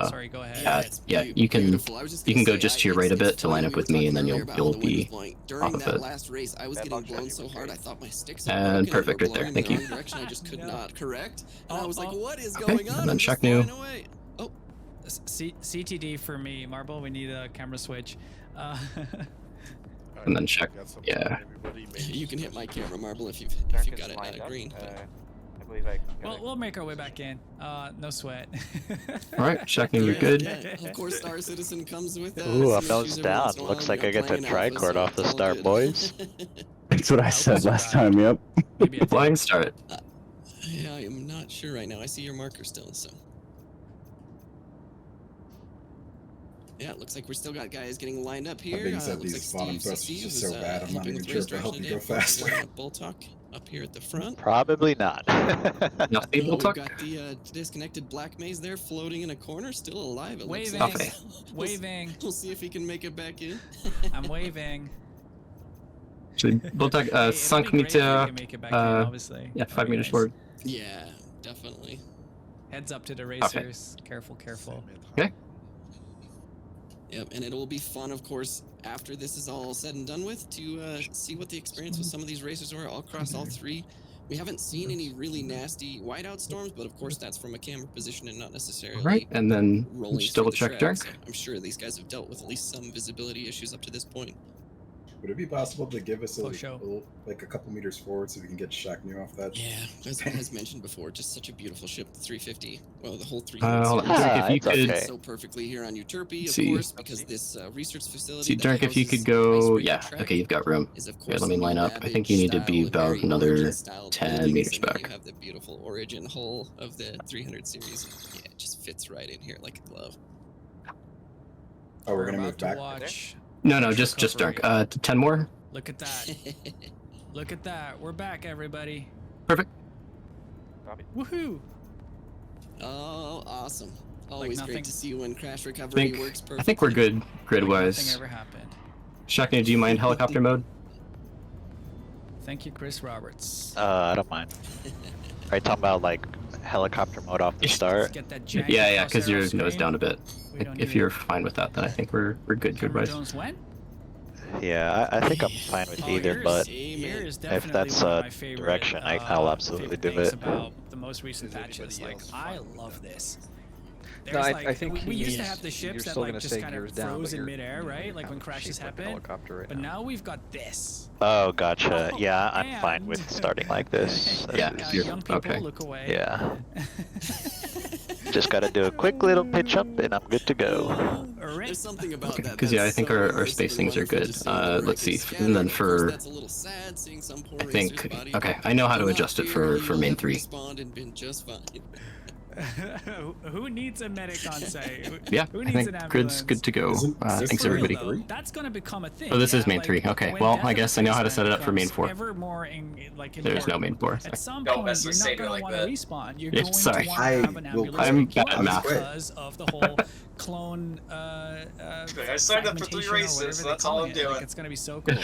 Sorry, go ahead. Yeah, you can go just to your right a bit to line up with me, and then you'll be During off of that it. last race, I was getting blown so hard I thought my sticks And had broken perfect right there. blowing Thank in you. the wrong direction. I just could not correct. And I was like, what is Okay, going on? and then I'm check just new. flying away. Oh, CTD for me, Marble. We need a camera switch. And then check. Yeah. you can hit my camera, Marble, if you've got it green. I believe I. We'll make our way back in. No sweat. All right, checking you're good. Of course, Star Citizen comes with Ooh, I'm some nose issues every down. once in a Looks while like when I get to you're playing tricord alpha, off the so it's all start, good. boys. That's what I said last time, yep. Flying start. Yeah, I am not sure right now. I see your marker still, so. Yeah, it looks like we're still got guys getting lined up here. That being said, Looks these like bottom Steve thrusts are CC just was, so bad, I'm not helping even with sure race if I help direction you go today. Of course, faster. lining up Bull Talk up here at the front. Probably not. Nothing Oh, will we've talk. got the disconnected Black Maze there floating in a corner, still alive. It looks Waving. like. Okay. Waving. We'll see if he can make it back in. I'm waving. Actually, we'll talk. Sunk meter. Obviously. Yeah, 5 meters forward. Yeah, definitely. Heads up to the racers. Careful, careful. Okay. Yep, and it will be fun, of course, after this is all said and done with, to see what the experience with some of these racers are all across all three. We haven't seen any really nasty whiteout storms, but of course that's from a camera position and not necessarily Right, and then rolling just through double the check track, dark. so I'm sure these guys have dealt with at least some visibility issues up to this point. Would it be possible to give us like a couple meters forward so we can get Shack New off that? Yeah, as mentioned before, just such a beautiful ship, the 350. Well, the whole 350 hold on, Dirk, if you could fits so perfectly here on Euterpe, of see. course, because this research facility. See, that Dirk, if you houses could go, Icebreaker yeah, track okay, you've got room. is, of Okay, course, let me a line up. I think you need to be Ravage about style, another Origin-style 10 buildings, meters and then back. You have the beautiful Origin hull of the 300 series. Yeah, it just fits right in here like a glove. Oh, we're gonna move about to back. watch. No, just Dirk. 10 more. Look at that. Look at that. We're back, everybody. Perfect. Woohoo! Oh, awesome. Always nothing- great to see when crash recovery works perfectly. I think we're good Nothing grid-wise. ever happened. Shackney, do you mind helicopter mode? Thank you, Chris Roberts. I don't mind. Are you talking about like helicopter mode off the start? Get that janky Yeah, because crosshair your off nose screen. down a bit. We don't If need you're it. fine with that, then I think we're good Camera grid-wise. Jones when? Yeah, I think I'm fine with either, but if that's a direction, I'll absolutely do things it. about the most recent patches. Like, I love this. No, There's I think we used to he's- have the you're ships that still like gonna just say kind of gears down, froze but in you're- midair, you're right? Like kind when of crashes shaped like a happen. helicopter right But now. now we've got this. Oh, gotcha. Yeah, I'm fine with starting like this. Yeah, Young people, okay. look away. Yeah. Just gotta do a quick little pitch up and I'm good to go. There's something about that. Because yeah, I think our spacings are good. Let's see, and then for That's a little sad seeing some poor I think racer's body okay, I know how to not adjust it here, for you'll main have 3. respawned and been just fine. Who needs a medic on site? Yeah, Who I needs think an ambulance? grid's good to go. Thanks For real, everybody. though, that's gonna become a thing. Oh, this is yeah? main Like, 3. Okay, when well, Death I of guess I know how to set it up for main becomes 4. Ever more There's no main 4. At some Don't point, mess you're with not Saber going like to want to that. respawn. You're Yeah, going sorry. to want to have an ambulance I'm with you bad at math. because of the whole clone. I signed up for 3 fragmentation or races, whatever so they that's call all I'm it. doing. Like, it's gonna be so cool.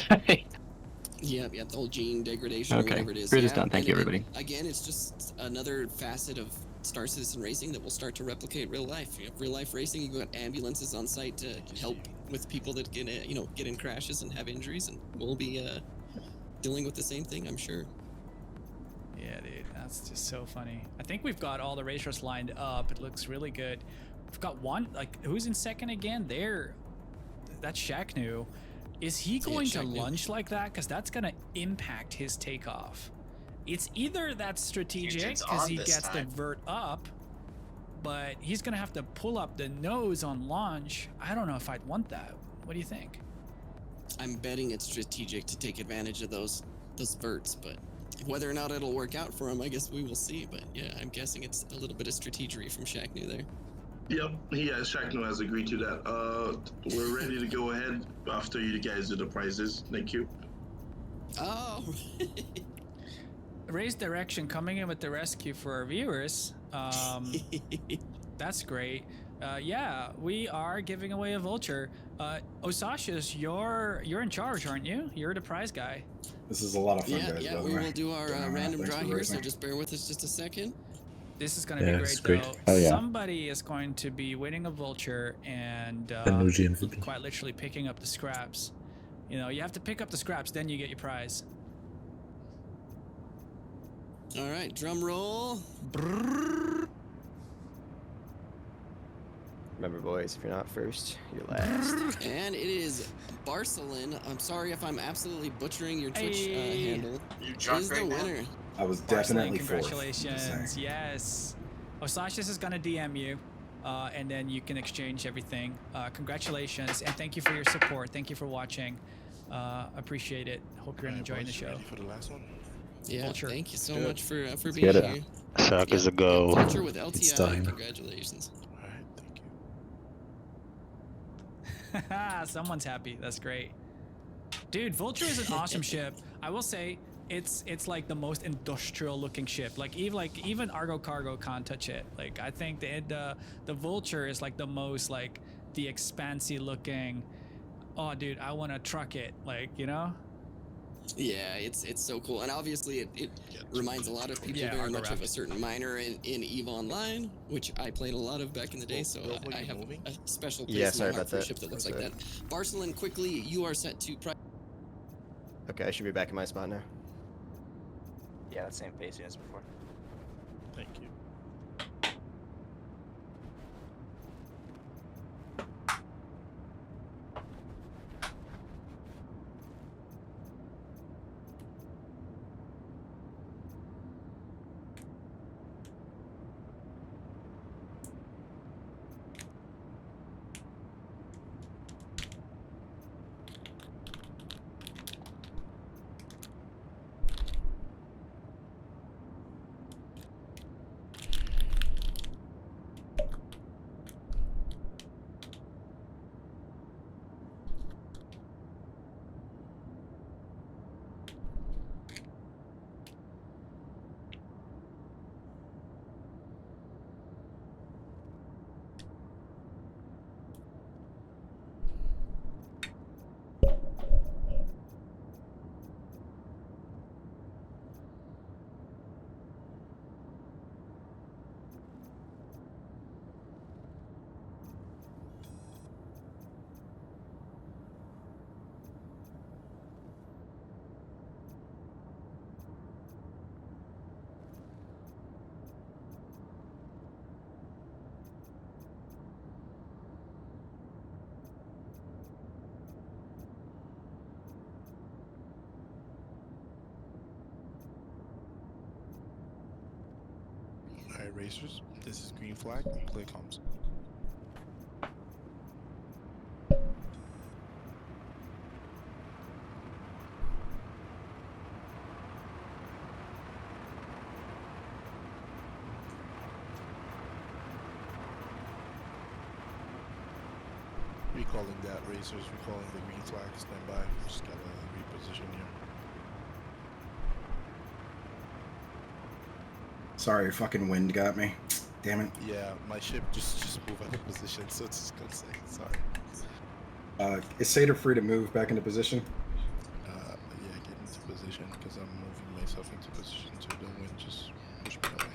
Yeah, the whole gene degradation or Okay, whatever it is. grid is yeah. done. Thank you, And everybody. Again, it's just another facet of Star Citizen racing that will start to replicate real life. You have real life racing. You got ambulances on site to help with people that get in crashes and have injuries, and we'll be dealing with the same thing, I'm sure. Yeah, dude, that's just so funny. I think we've got all the racers lined up. It looks really good. We've got one, like, who's in second again? That's Shaqnu. Is he going to lunge like that? Because that's going to impact his takeoff. It's either that's strategic because he gets the vert up, but he's going to have to pull up the nose on launch. I don't know if I'd want that. What do you think? I'm betting it's strategic to take advantage of those verts, but whether or not it'll work out for him, I guess we will see. But yeah, I'm guessing it's a little bit of strategery from Shaqnu there. Yep, Shaqnu has agreed to that. We're ready to go ahead after you guys do the prizes. Thank you. Oh. Raise Direction coming in with the rescue for our viewers. That's great. Yeah, we are giving away a vulture. Osashis, you're in charge, aren't you? You're the prize guy. This is a lot of fun, guys. Yeah, we will do our random draw here, so just bear with us just a second. This is going to be great, though. Oh, yeah. Somebody is going to be winning a vulture and quite literally picking up the scraps. You know, you have to pick up the scraps, then you get your prize. All right, drum roll. Brrr. Remember, boys, if you're not first, you're last. And it is Barcelon. I'm sorry if I'm absolutely butchering your Twitch handle. You drunk is right the now? winner. I was definitely Congratulations. Yes. Osashis is going to DM you, and then you can exchange everything. Congratulations, and thank you for your support. Thank you for watching. Appreciate it. Hope you're enjoying the show. Ready for the last one? Yeah, Vulture. thank you so much for being Get it. here. Suck is a go. Vulture with LTI. It's time. Congratulations. Someone's happy. That's great. Dude, Vulture is an awesome ship. I will say it's like the most industrial looking ship. Like even Argo Cargo can't touch it. Like I think the Vulture is like the most like the expansive looking. Oh dude, I want to truck it. Like, you know? Yeah, it's so cool, and obviously it reminds a lot of people very much of a certain miner in EVE Online, which I played a lot of back in the day. So I have a special place in my heart for a ship that looks like that. Barcelon, quickly, you are set to. Okay, I should be back in my spot now. Yeah, that same pacing as before. Thank you. Alright, racers, this is green flag, play comms. Recalling that, racers, recalling the green flag, stand by, just gotta reposition here. Sorry, fucking wind got me. Damn it. Yeah, my ship just moved out of position, so it's just gonna say, sorry. Is Satyr free to move back into position? Yeah, get into position, because I'm moving myself into position, so the wind just push me away.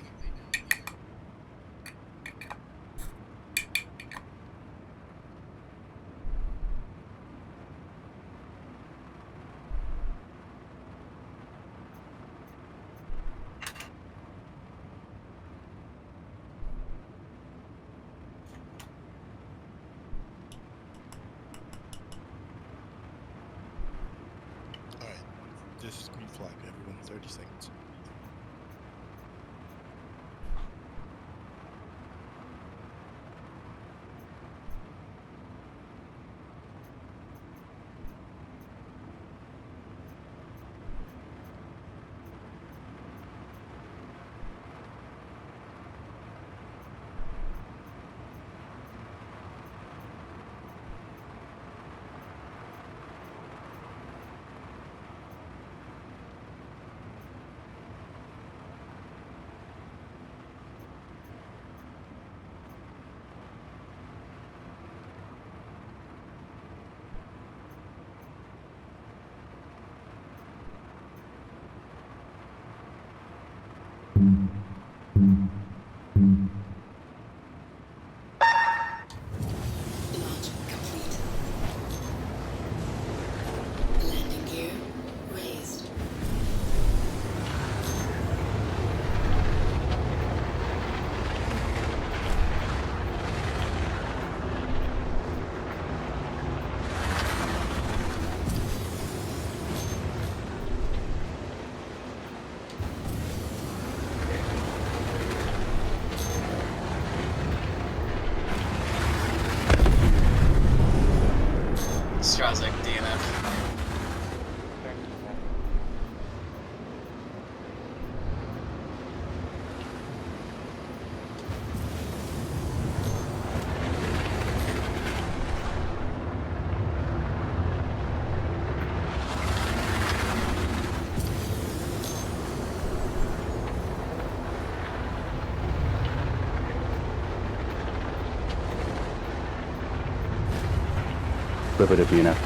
This is green flag, everyone. 30 seconds. Launch complete. Landing gear raised. Strazik, DNF. Flip it if you know.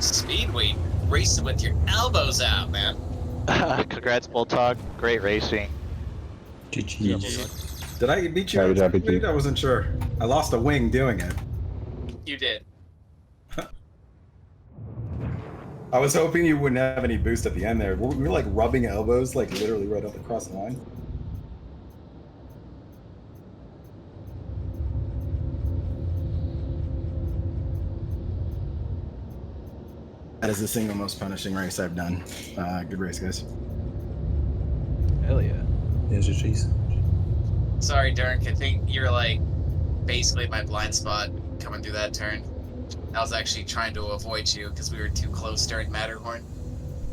Speedweed, racing with your elbows out, man. Congrats, Bulltalk. Great racing. GG. Did I beat you? I wasn't sure. I lost a wing doing it. You did. I was hoping you wouldn't have any boost at the end there. We were like rubbing elbows, like literally right up across the line. That is the single most punishing race I've done. Good race, guys. Hell yeah. Yeah, GG's. Sorry, Dirk. I think you're like basically my blind spot coming through that turn. I was actually trying to avoid you because we were too close during Matterhorn.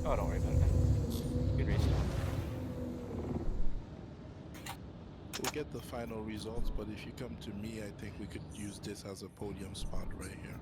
Oh, don't worry about it. Good race. We'll get the final results, but if you come to me, I think we could use this as a podium spot right here.